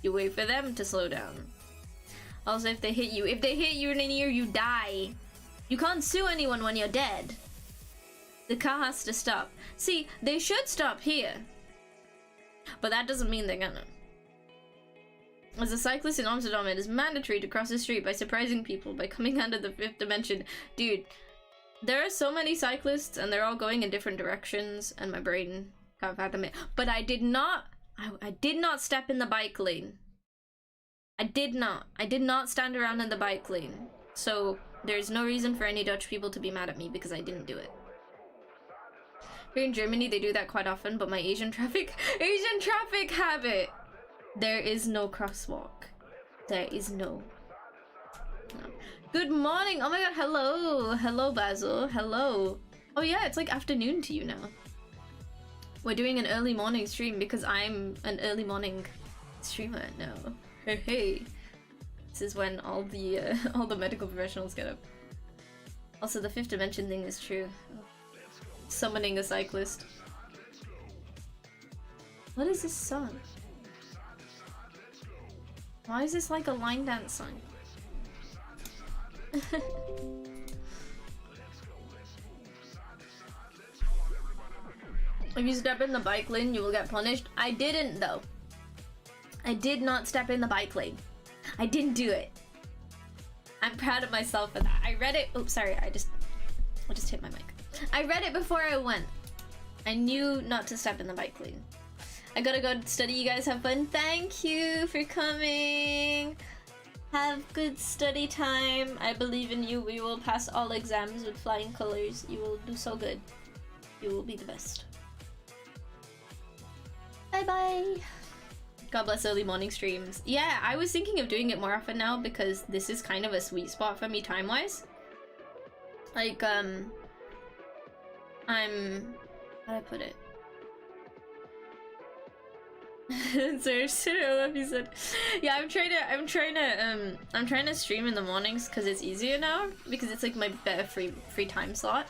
You wait for them to slow down. Also, if they hit you in an ear, you die. You can't sue anyone when you're dead. The car has to stop. See, they should stop here. But that doesn't mean they're gonna. As a cyclist in Amsterdam, it is mandatory to cross the street by surprising people by coming under the fifth dimension. Dude, there are so many cyclists and they're all going in different directions and my brain can't fathom it. But I did not step in the bike lane. I did not stand around in the bike lane. So there's no reason for any Dutch people to be mad at me because I didn't do it. Here in Germany, they do that quite often, but my Asian traffic habit. There is no crosswalk. There is no. Good morning. Oh my god, hello. Hello, Basil. Hello. Oh yeah, it's like afternoon to you now. We're doing an early morning stream because I'm an early morning streamer now. Hey. This is when all the medical professionals get up. Also, the fifth dimension thing is true. Summoning a cyclist. What is this song? Why is this like a line dance song? If you step in the bike lane, you will get punished. I didn't though. I did not step in the bike lane. I didn't do it. I'm proud of myself for that. I read it. Oh, sorry. I just hit my mic. I read it before I went. I knew not to step in the bike lane. I gotta go study. You guys have fun. Thank you for coming. Have good study time. I believe in you. We will pass all exams with flying colors. You will do so good. You will be the best. Bye bye. God bless early morning streams. Yeah, I was thinking of doing it more often now because this is kind of a sweet spot for me time-wise. Like, how'd I put it? So I love you said. Yeah, I'm trying to stream in the mornings because it's easier now because it's like my better free time slot.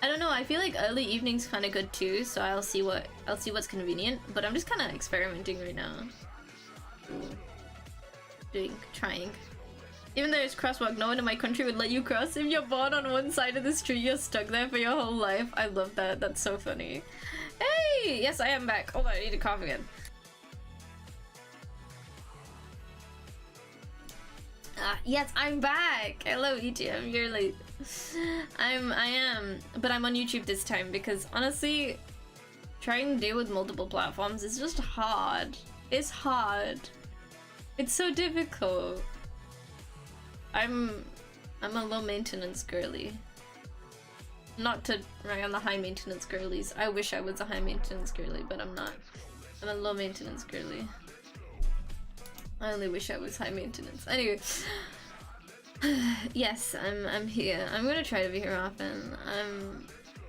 I don't know, I feel like early evening's kind of good too, so I'll see what's convenient, but I'm just kind of experimenting right now. Trying. Even though there's crosswalk, no one in my country would let you cross. If you're born on one side of the street, you're stuck there for your whole life. I love that. That's so funny. Hey! Yes, I am back. Hold on, I need to cough again. Yes, I'm back! Hello, EGM. You're late. I am. But I'm on YouTube this time because, honestly, trying to deal with multiple platforms is just hard. It's hard. It's so difficult. I'm a low maintenance girly. Not to rag on the high maintenance girlies. I wish I was a high maintenance girly, but I'm not. I'm a low maintenance girly. I only wish I was high maintenance. Anyway. Yes, I'm here. I'm gonna try to be here often.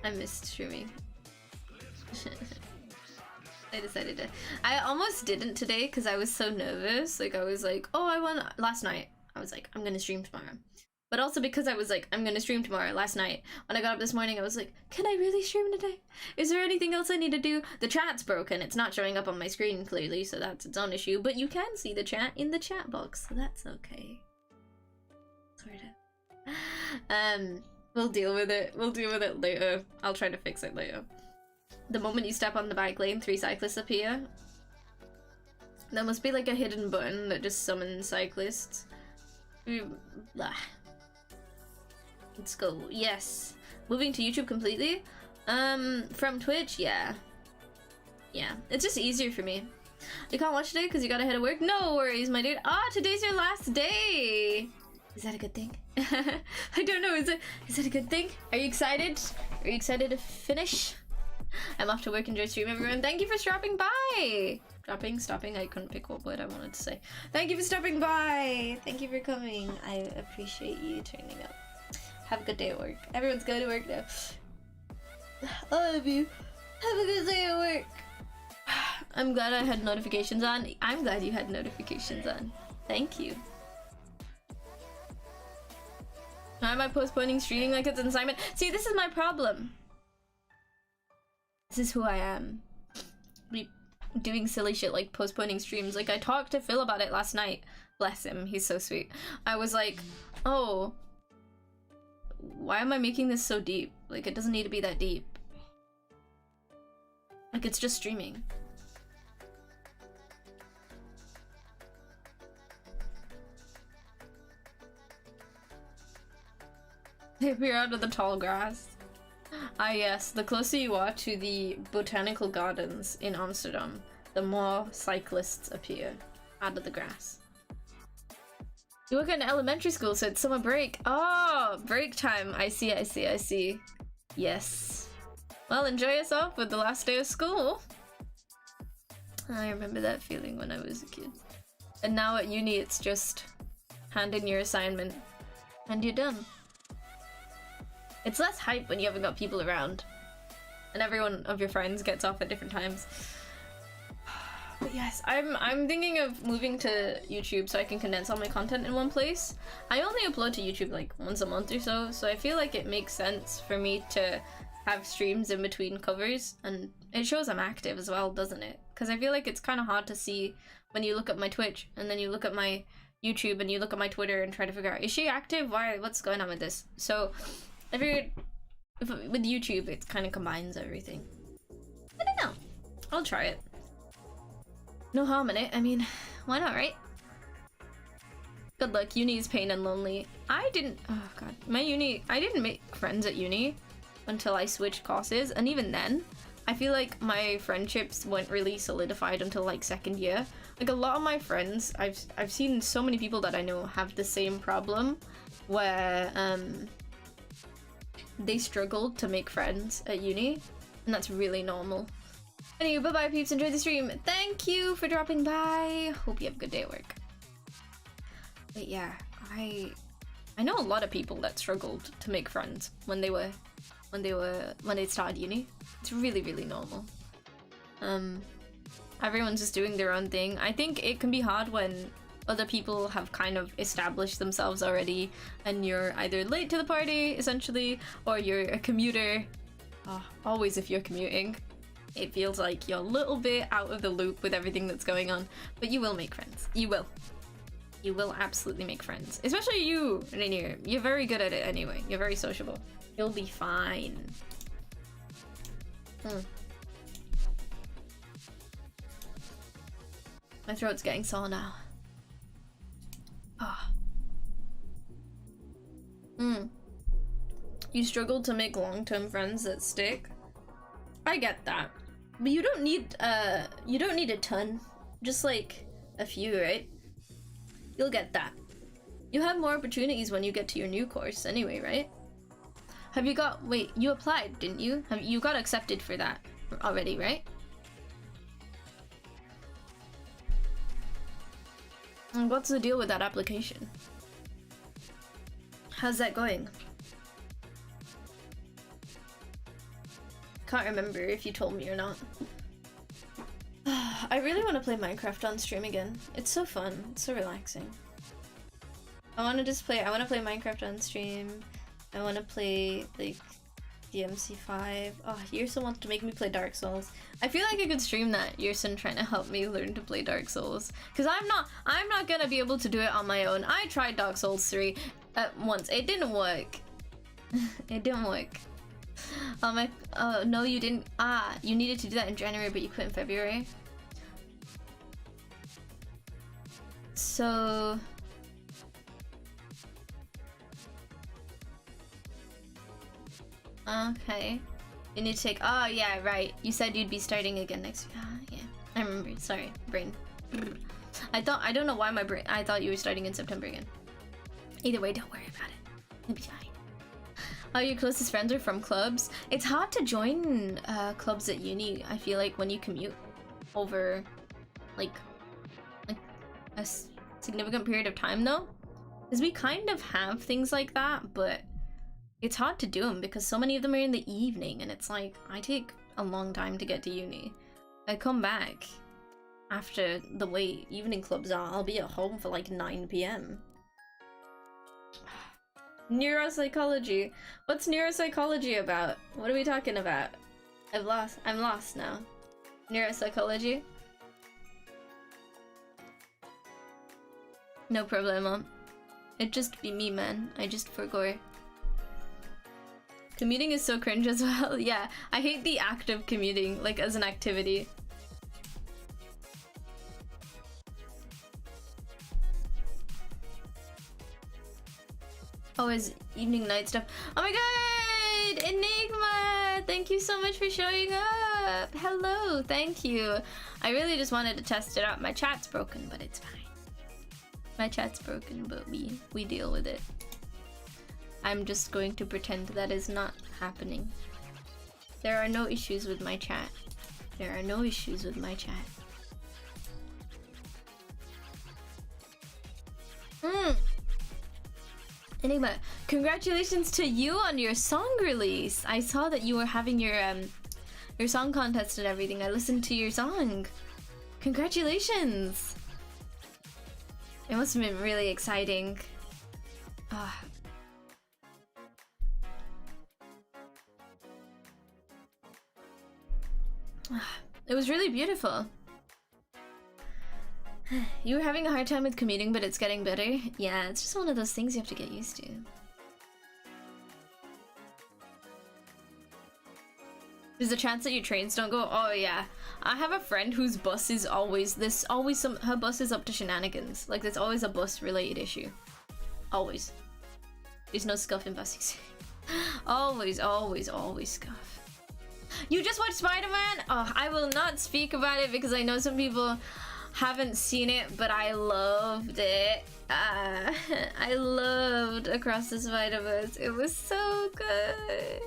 I missed streaming. I decided to. I almost didn't today because I was so nervous. Like I was like, oh, I won last night. I was like, I'm gonna stream tomorrow. But also because I was like, I'm gonna stream tomorrow last night. When I got up this morning, I was like, can I really stream today? Is there anything else I need to do? The chat's broken. It's not showing up on my screen clearly, so that's its own issue. But you can see the chat in the chat box, so that's okay. Sort of. We'll deal with it. We'll deal with it later. I'll try to fix it later. The moment you step on the bike lane, 3 cyclists appear. There must be like a hidden button that just summons cyclists. Let's go. Yes. Moving to YouTube completely? From Twitch? Yeah. Yeah. It's just easier for me. You can't watch today because you gotta head to work? No worries, my dude. Ah, today's your last day! Is that a good thing? I don't know. Is it a good thing? Are you excited? Are you excited to finish? I'm off to work. Enjoy stream, everyone. Thank you for dropping by! stopping. I couldn't pick what word I wanted to say. Thank you for stopping by. Thank you for coming. I appreciate you turning up. Have a good day at work. Everyone's going to work now. All of you, have a good day at work. I'm glad I had notifications on. I'm glad you had notifications on. Thank you. Why am I postponing streaming like it's an assignment? See, this is my problem. This is who I am. Be doing silly shit like postponing streams. Like, I talked to Phil about it last night. Bless him, he's so sweet. I was like, oh, why am I making this so deep? Like, it doesn't need to be that deep. Like, it's just streaming. They appear out of the tall grass. Ah yes, the closer you are to the botanical gardens in Amsterdam, the more cyclists appear out of the grass. You work at an elementary school, so it's summer break. Oh, break time. I see. Yes. Well, enjoy yourself with the last day of school. I remember that feeling when I was a kid. And now at uni, it's just hand in your assignment and you're done. It's less hype when you haven't got people around and everyone of your friends gets off at different times. But yes, I'm thinking of moving to YouTube so I can condense all my content in one place. I only upload to YouTube like once a month or so, so I feel like it makes sense for me to have streams in between covers, and it shows I'm active as well, doesn't it? Because I feel like it's kind of hard to see when you look at my Twitch and then you look at my YouTube and you look at my Twitter and try to figure out, is she active? What's going on with this? So I figured with YouTube it kind of combines everything. I don't know. I'll try it. No harm in it. I mean, why not, right? Good luck. Uni is pain and lonely. Oh god. I didn't make friends at uni until I switched courses, and even then, I feel like my friendships weren't really solidified until like second year. Like a lot of my friends, I've seen so many people that I know have the same problem where they struggled to make friends at uni, and that's really normal. Anyway, bye-bye peeps, enjoy the stream. Thank you for dropping by. Hope you have a good day at work. But yeah, I know a lot of people that struggled to make friends when they started uni. It's really, really normal. Everyone's just doing their own thing. I think it can be hard when other people have kind of established themselves already and you're either late to the party, essentially, or you're a commuter. Always if you're commuting, it feels like you're a little bit out of the loop with everything that's going on, but you will make friends. You will. You will absolutely make friends. Especially you, Rainier. You're very good at it anyway. You're very sociable. You'll be fine. My throat's getting sore now. You struggled to make long-term friends that stick? I get that. But you don't need a ton. Just like a few, right? You'll get that. You have more opportunities when you get to your new course anyway, right? Have you got, wait, you applied, didn't you? You got accepted for that already, right? And what's the deal with that application? How's that going? Can't remember if you told me or not. I really want to play Minecraft on stream again. It's so fun. It's so relaxing. I want to play Minecraft on stream. I want to play like DMC5. Oh, Yerson wants to make me play Dark Souls. I feel like I could stream that. Yerson trying to help me learn to play Dark Souls. Cause I'm not gonna be able to do it on my own. I tried Dark Souls 3 once. It didn't work. It didn't work. No, you didn't. You needed to do that in January, but you quit in February. So okay, you need to take. Oh yeah, right. You said you'd be starting again next week. Yeah, I remember. Sorry, brain. I don't know why my brain. I thought you were starting in September again. Either way, don't worry about it. You'll be fine. Oh, your closest friends are from clubs? It's hard to join clubs at uni, I feel like, when you commute over like a significant period of time though, because we kind of have things like that, but it's hard to do them because so many of them are in the evening, and it's like I take a long time to get to uni. I come back after the way evening clubs are. I'll be at home for like 9 p.m. Neuropsychology. What's neuropsychology about? What are we talking about? I'm lost now. Neuropsychology? No problemo. It just be me, man. I just forgot. Commuting is so cringe as well. Yeah, I hate the act of commuting, like as an activity. Oh, is evening night stuff. Oh my god! Enigma! Thank you so much for showing up! Hello, thank you. I really just wanted to test it out. My chat's broken, but it's fine. My chat's broken, but we deal with it. I'm just going to pretend that is not happening. There are no issues with my chat. There are no issues with my chat. Enigma, congratulations to you on your song release. I saw that you were having your song contest and everything. I listened to your song. Congratulations. It must have been really exciting. It was really beautiful. You were having a hard time with commuting, but it's getting better. Yeah, it's just one of those things you have to get used to. There's a chance that your trains don't go? Oh yeah. I have a friend whose bus is always, her bus is up to shenanigans. Like there's always a bus related issue. Always. There's no scuff in busing. Always, always, always scuff. You just watched Spider-Man? Oh, I will not speak about it because I know some people haven't seen it, but I loved it. I loved Across the Spider-Verse. It was so good.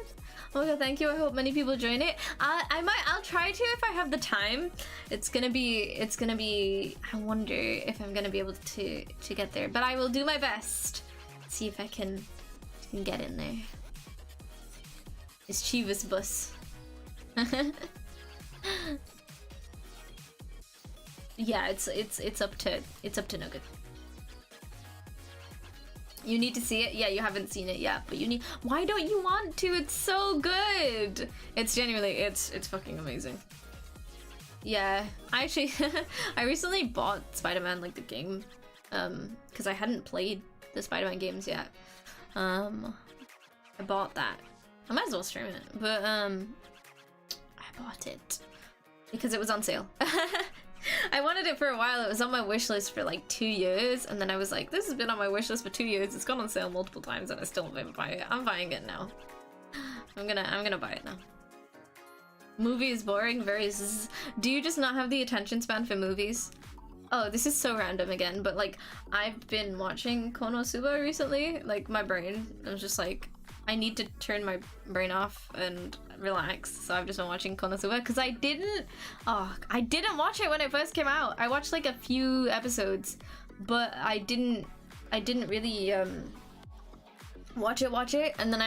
Oh my god, thank you. I hope many people join it. I'll try to if I have the time. It's gonna be, I wonder if I'm gonna be able to get there, but I will do my best. See if I can get in there. It's Chivas bus. Yeah, it's up to no good. You need to see it? Yeah, you haven't seen it yet, but you need. Why don't you want to? It's so good. It's genuinely, it's fucking amazing. Yeah, I actually, I recently bought Spider-Man, like the game, because I hadn't played the Spider-Man games yet. I bought that. I might as well stream it, but I bought it because it was on sale. I wanted it for a while. It was on my wish list for like 2 years, and then I was like, this has been on my wish list for 2 years. It's gone on sale multiple times, and I still haven't bought it. I'm buying it now. I'm gonna buy it now. Movie is boring. Do you just not have the attention span for movies? Oh, this is so random again, but like I've been watching Konosuba recently. Like my brain, I was just like, I need to turn my brain off and relax. So I've just been watching Konosuba because I didn't watch it when it first came out. I watched like a few episodes, but I didn't really watch it, and then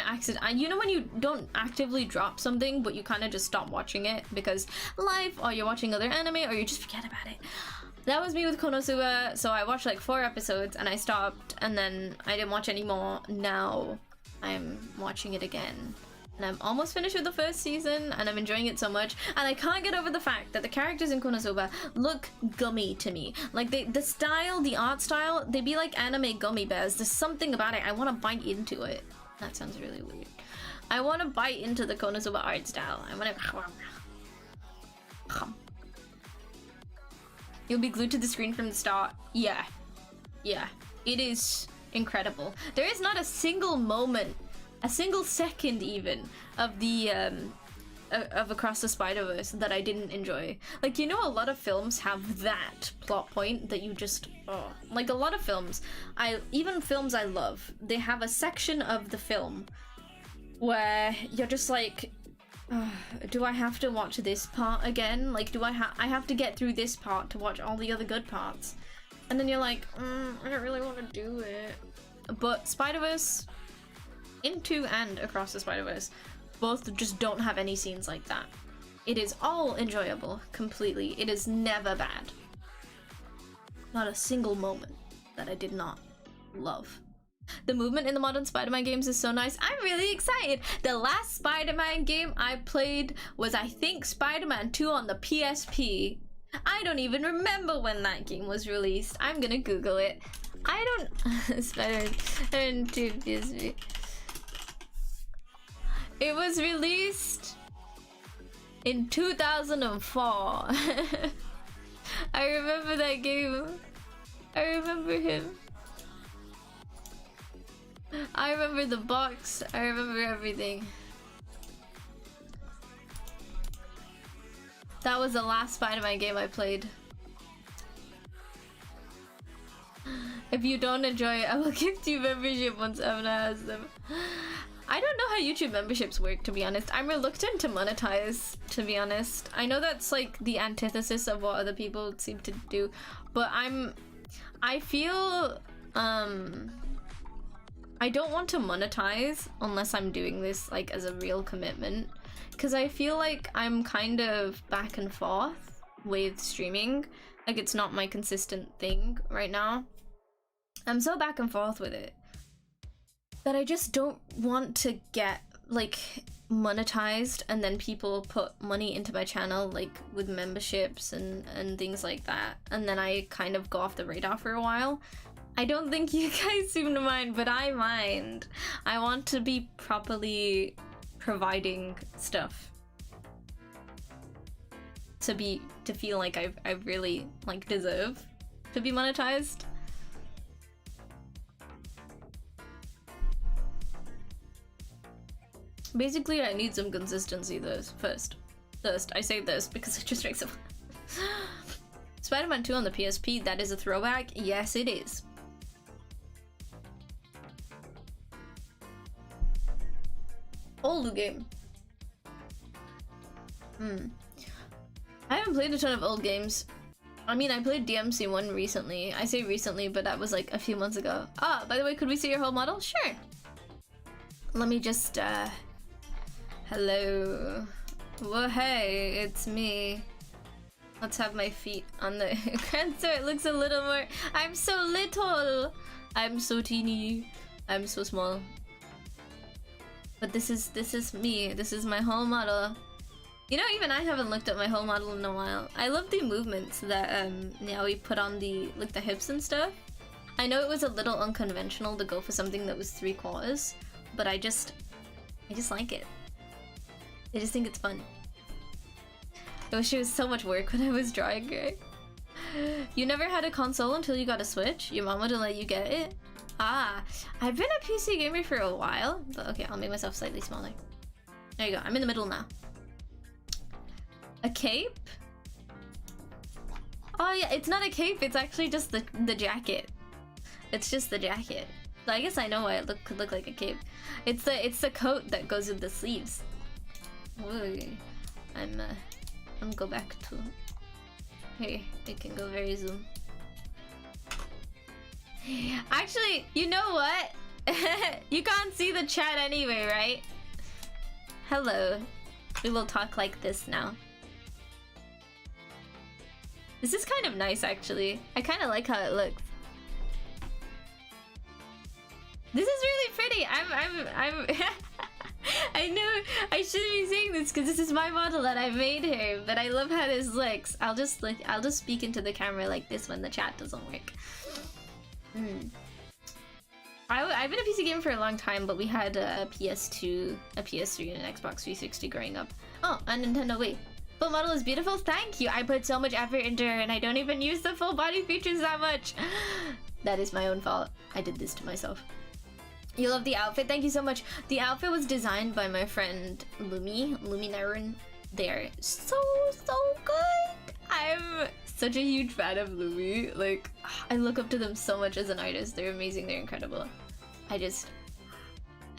you know when you don't actively drop something but you kind of just stop watching it because life, or you're watching other anime, or you just forget about it. That was me with Konosuba. So I watched like 4 episodes and I stopped, and then I didn't watch anymore. Now I'm watching it again, and I'm almost finished with the first season, and I'm enjoying it so much. And I can't get over the fact that the characters in Konosuba look gummy to me. Like the style, the art style, they be like anime gummy bears. There's something about it. I want to bite into it. That sounds really weird. I want to bite into the Konosuba art style. I want to. You'll be glued to the screen from the start. Yeah. It is incredible. There is not a single moment, a single second even, of the of Across the Spider-Verse that I didn't enjoy. Like, you know, a lot of films have that plot point that you just, like a lot of films, even films I love, they have a section of the film where you're just like, Do I have to watch this part again? Like, do I have to get through this part to watch all the other good parts? And then you're like, I don't really want to do it. But Spider-Verse, Into and Across the Spider-Verse, both just don't have any scenes like that. It is all enjoyable, completely. It is never bad. Not a single moment that I did not love. The movement in the modern Spider-Man games is so nice. I'm really excited. The last Spider-Man game I played was, I think, Spider-Man 2 on the PSP. I don't even remember when that game was released. I'm gonna Google it. I don't... Spider-Man 2 PSP. It was released in 2004. I remember that game. I remember him. I remember the box. I remember everything. That was the last Spider-Man game I played. If you don't enjoy it, I will gift you membership once Emma has them. I don't know how YouTube memberships work, to be honest. I'm reluctant to monetize, to be honest. I know that's like the antithesis of what other people seem to do, but I feel I don't want to monetize unless I'm doing this like as a real commitment, because I feel like I'm kind of back and forth with streaming. Like, it's not my consistent thing right now. I'm so back and forth with it that I just don't want to get like monetized and then people put money into my channel, like with memberships and things like that, and then I kind of go off the radar for a while. I don't think you guys seem to mind, but I mind. I want to be properly providing stuff to feel like I really like deserve to be monetized. Basically, I need some consistency first. I say this because it just makes it Spider-Man 2 on the PSP, that is a throwback? Yes, it is. Old game. I haven't played a ton of old games. I mean, I played DMC1 recently. I say recently, but that was like a few months ago. Ah, by the way, could we see your whole model? Sure. Let me just, hello. Well, hey, it's me. Let's have my feet on the ground so it looks a little more... I'm so little! I'm so teeny. I'm so small. But this is me. This is my whole model. You know, even I haven't looked at my whole model in a while. I love the movements that now we put on the like the hips and stuff. I know it was a little unconventional to go for something that was 3/4, but I just like it. I just think it's fun. I wish it was so much work when I was drawing her. You never had a console until you got a Switch? Your mom wouldn't let you get it? Ah, I've been a PC gamer for a while, but okay, I'll make myself slightly smaller. There you go, I'm in the middle now. A cape? Oh yeah, it's not a cape, it's actually just the jacket. It's just the jacket. So I guess I know why it could look like a cape. It's the coat that goes with the sleeves. Ooh, I'm go back to... Here, it can go very zoom. Actually, you know what? You can't see the chat anyway, right? Hello. We will talk like this now. This is kind of nice, actually. I kind of like how it looks. This is really pretty. I'm I know I shouldn't be saying this because this is my model that I made her, but I love how this looks. I'll just speak into the camera like this when the chat doesn't work. I've been a PC gamer for a long time, but we had a PS2, a PS3, and an Xbox 360 growing up. Oh, a Nintendo Wii. Full model is beautiful. Thank you. I put so much effort into her, and I don't even use the full body features that much. That is my own fault. I did this to myself. You love the outfit? Thank you so much. The outfit was designed by my friend Lumi Narun. They're so good. I'm such a huge fan of Lumi. Like, I look up to them so much as an artist. They're amazing. They're incredible. I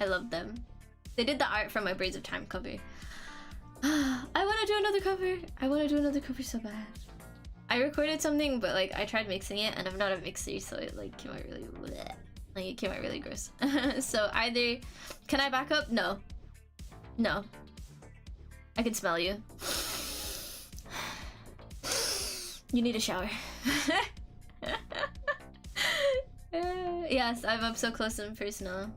love them. They did the art for my Braids of Time cover. I want to do another cover. I want to do another cover so bad. I recorded something, but like I tried mixing it, and I'm not a mixer, so it like came out really bleh. Like it came out really gross. So either can I back up? No. No. I can smell you. You need a shower. Yes, I'm up so close and personal.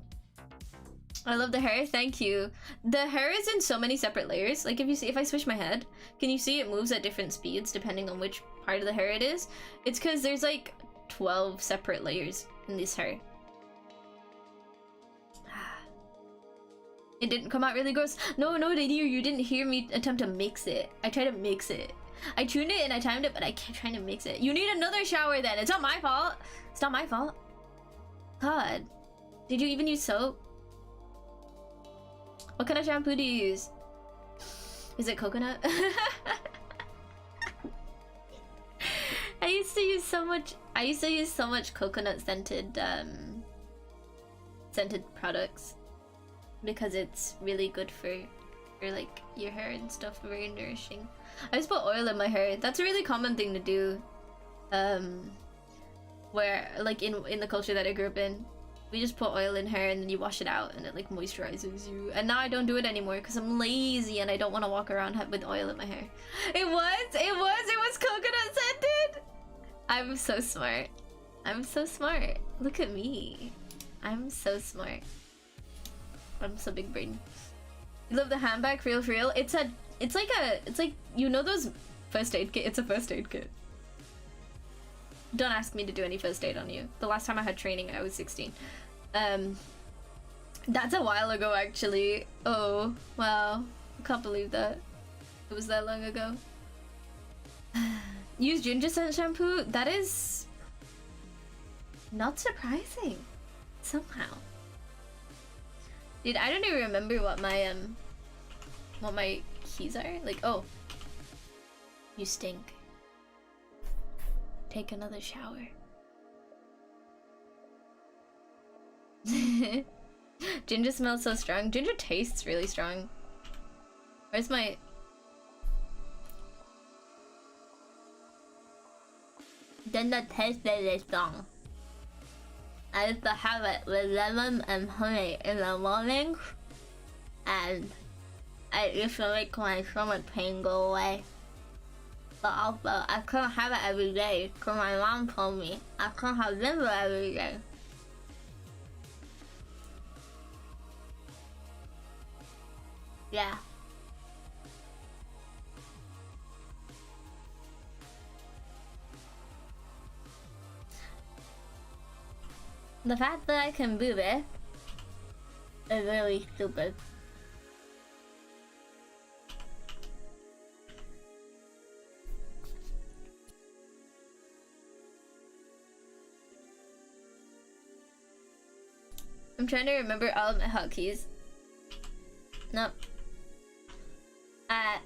I love the hair, thank you. The hair is in so many separate layers. Like if I switch my head, can you see it moves at different speeds depending on which part of the hair it is? It's because there's like 12 separate layers in this hair. It didn't come out really gross. No, Nadir, you didn't hear me attempt to mix it. I tried to mix it. I tuned it and I timed it, but I kept trying to mix it. You need another shower then. It's not my fault. It's not my fault. God. Did you even use soap? What kind of shampoo do you use? Is it coconut? I used to use so much coconut scented products because it's really good for like your hair and stuff, very nourishing. I just put oil in my hair. That's a really common thing to do. Where like in the culture that I grew up in, we just put oil in hair and then you wash it out and it like moisturizes you. And now I don't do it anymore because I'm lazy and I don't want to walk around with oil in my hair. It was coconut scented. I'm so smart. I'm so smart. Look at me. I'm so smart. I'm so big brain. You love the handbag for real? It's like you know those first aid kit? It's a first aid kit. Don't ask me to do any first aid on you. The last time I had training, I was 16. That's a while ago, actually. Oh, wow. I can't believe that. It was that long ago. Use ginger scent shampoo? That is not surprising. Somehow. Dude, I don't even remember what my keys are. Like, oh. You stink. Take another shower. Ginger smells so strong. Ginger tastes really strong. Where's my... Ginger tastes really strong. I used to have it with lemon and honey in the morning, and it used to make my stomach pain go away. But also, I couldn't have it every day because my mom told me I couldn't have ginger every day. Yeah. The fact that I can do this is really stupid. I'm trying to remember all of my hotkeys. Nope. I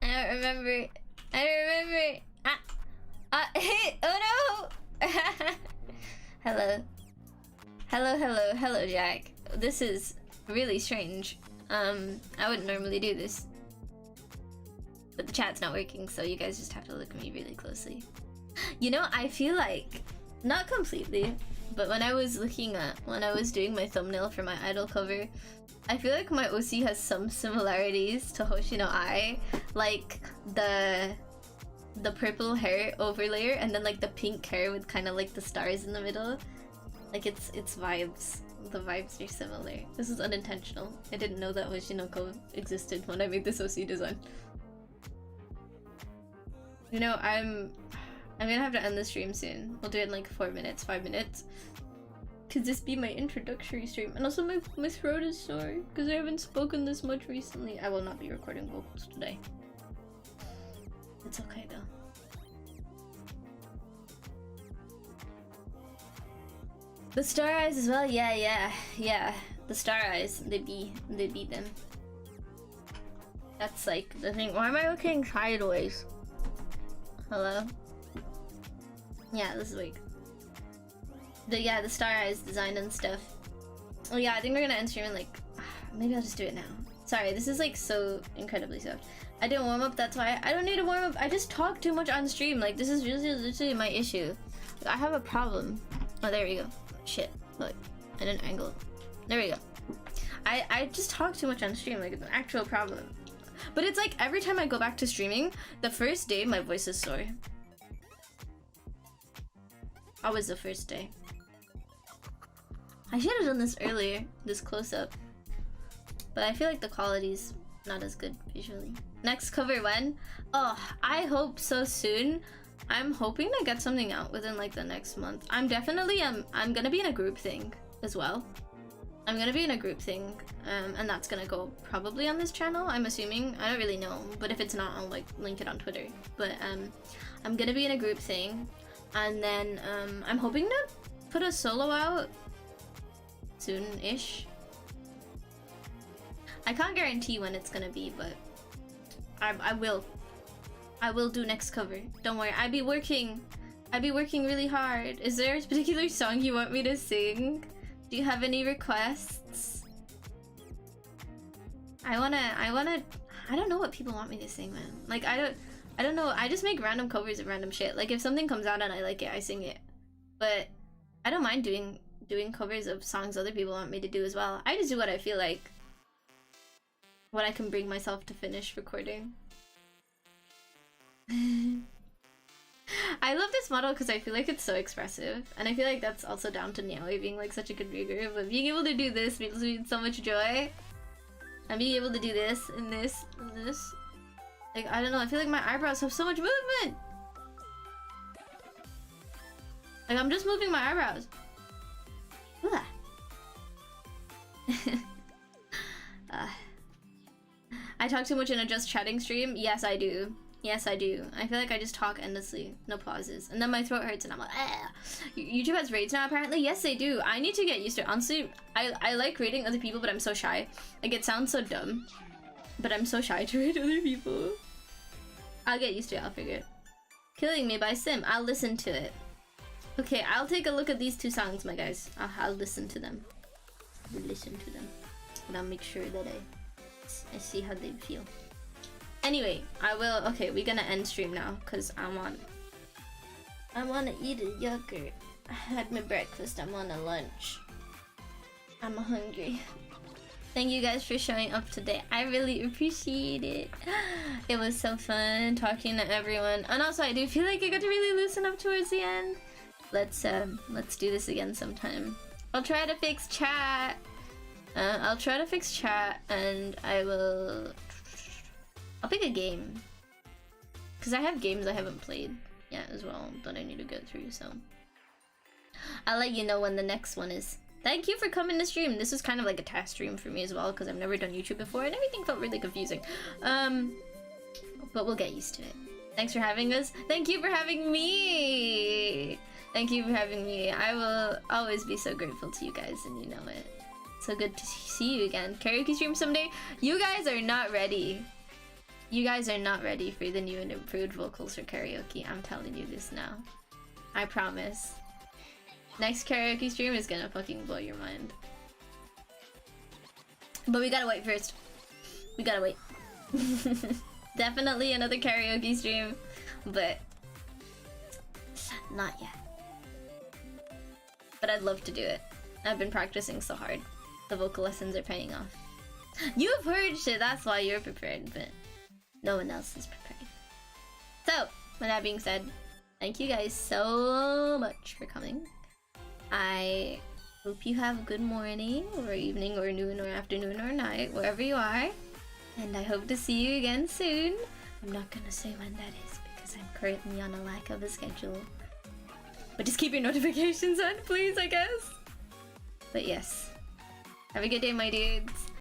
don't remember. Oh no! Hello, Jack. This is really strange. I wouldn't normally do this. But the chat's not working, so you guys just have to look at me really closely. You know, I feel like, not completely, but when I was doing my thumbnail for my idol cover, I feel like my OC has some similarities to Hoshino Ai, like the purple hair overlayer and then like the pink hair with kind of like the stars in the middle. Like it's vibes. The vibes are similar. This is unintentional. I didn't know that Hoshinoko existed when I made this OC design. You know, I'm gonna have to end the stream soon. We'll do it in like 4 minutes, 5 minutes. Could this be my introductory stream? And also my throat is sore because I haven't spoken this much recently. I will not be recording vocals today. It's okay though. The star eyes as well, yeah. The star eyes, they be them. That's like the thing. Why am I looking sideways? Hello? Yeah, this is weak. yeah, the star eyes design and stuff. Oh yeah, I think we're gonna end stream in like, maybe I'll just do it now. Sorry, this is like so incredibly soft. I didn't warm up, that's why. I don't need to warm up. I just talk too much on stream. Like, this is really literally my issue. Like, I have a problem. Oh, there we go. Shit. Look, I didn't angle it. There we go. I just talk too much on stream. Like, it's an actual problem. But it's like every time I go back to streaming, the first day my voice is sore. Always the first day. I should have done this earlier, this close-up. But I feel like the quality's not as good visually. Next cover when? Oh, I hope so soon. I'm hoping to get something out within like the next month. I'm definitely, I'm gonna be in a group thing as well. I'm gonna be in a group thing, and that's gonna go probably on this channel, I'm assuming. I don't really know, but if it's not, I'll like link it on Twitter. But I'm gonna be in a group thing, and then I'm hoping to put a solo out soon-ish. I can't guarantee when it's gonna be, but I will do next cover. Don't worry. I'd be working really hard. Is there a particular song you want me to sing? Do you have any requests? I don't know what people want me to sing, man. Like, I don't know. I just make random covers of random shit. Like, if something comes out and I like it, I sing it. But I don't mind doing covers of songs other people want me to do as well. I just do what I feel like. What I can bring myself to finish recording. I love this model because I feel like it's so expressive, and I feel like that's also down to Niaoi being like such a good rigger, but being able to do this makes me so much joy. And being able to do this and this and this. Like, I don't know, I feel like my eyebrows have so much movement! Like, I'm just moving my eyebrows. I talk too much in a just chatting stream? Yes, I do. Yes, I do. I feel like I just talk endlessly, no pauses. And then my throat hurts and I'm like, ah. YouTube has rates now, apparently? Yes, they do. I need to get used to it. Honestly, I like rating other people, but I'm so shy. Like, it sounds so dumb, but I'm so shy to rate other people. I'll get used to it, I'll figure it. Killing Me by Sim. I'll listen to it. Okay, I'll take a look at these two songs, my guys. I'll listen to them. Listen to them. And I'll make sure that I see how they feel. Anyway, I will. Okay, we're gonna end stream now because I wanna eat a yogurt. I had my breakfast. I'm on a lunch. I'm hungry. Thank you guys for showing up today. I really appreciate it. It was so fun talking to everyone, and also I do feel like I got to really loosen up towards the end. Let's do this again sometime. I'll try to fix chat. I'll try to fix chat, and I'll pick a game. Because I have games I haven't played yet as well that I need to go through, so. I'll let you know when the next one is. Thank you for coming to stream. This is kind of like a test stream for me as well, because I've never done YouTube before, and everything felt really confusing. But we'll get used to it. Thanks for having us. Thank you for having me! Thank you for having me. I will always be so grateful to you guys, and you know it. So good to see you again. Karaoke stream someday? You guys are not ready. You guys are not ready for the new and improved vocals for karaoke. I'm telling you this now. I promise. Next karaoke stream is gonna fucking blow your mind. But we gotta wait first. We gotta wait. Definitely another karaoke stream, but not yet. But I'd love to do it. I've been practicing so hard. The vocal lessons are paying off. You've heard shit, that's why you're prepared, but no one else is prepared. So, with that being said, thank you guys so much for coming. I hope you have a good morning, or evening, or noon, or afternoon, or night, wherever you are. And I hope to see you again soon. I'm not gonna say when that is, because I'm currently on a lack of a schedule. But just keep your notifications on, please, I guess. But yes. Have a good day, my dudes.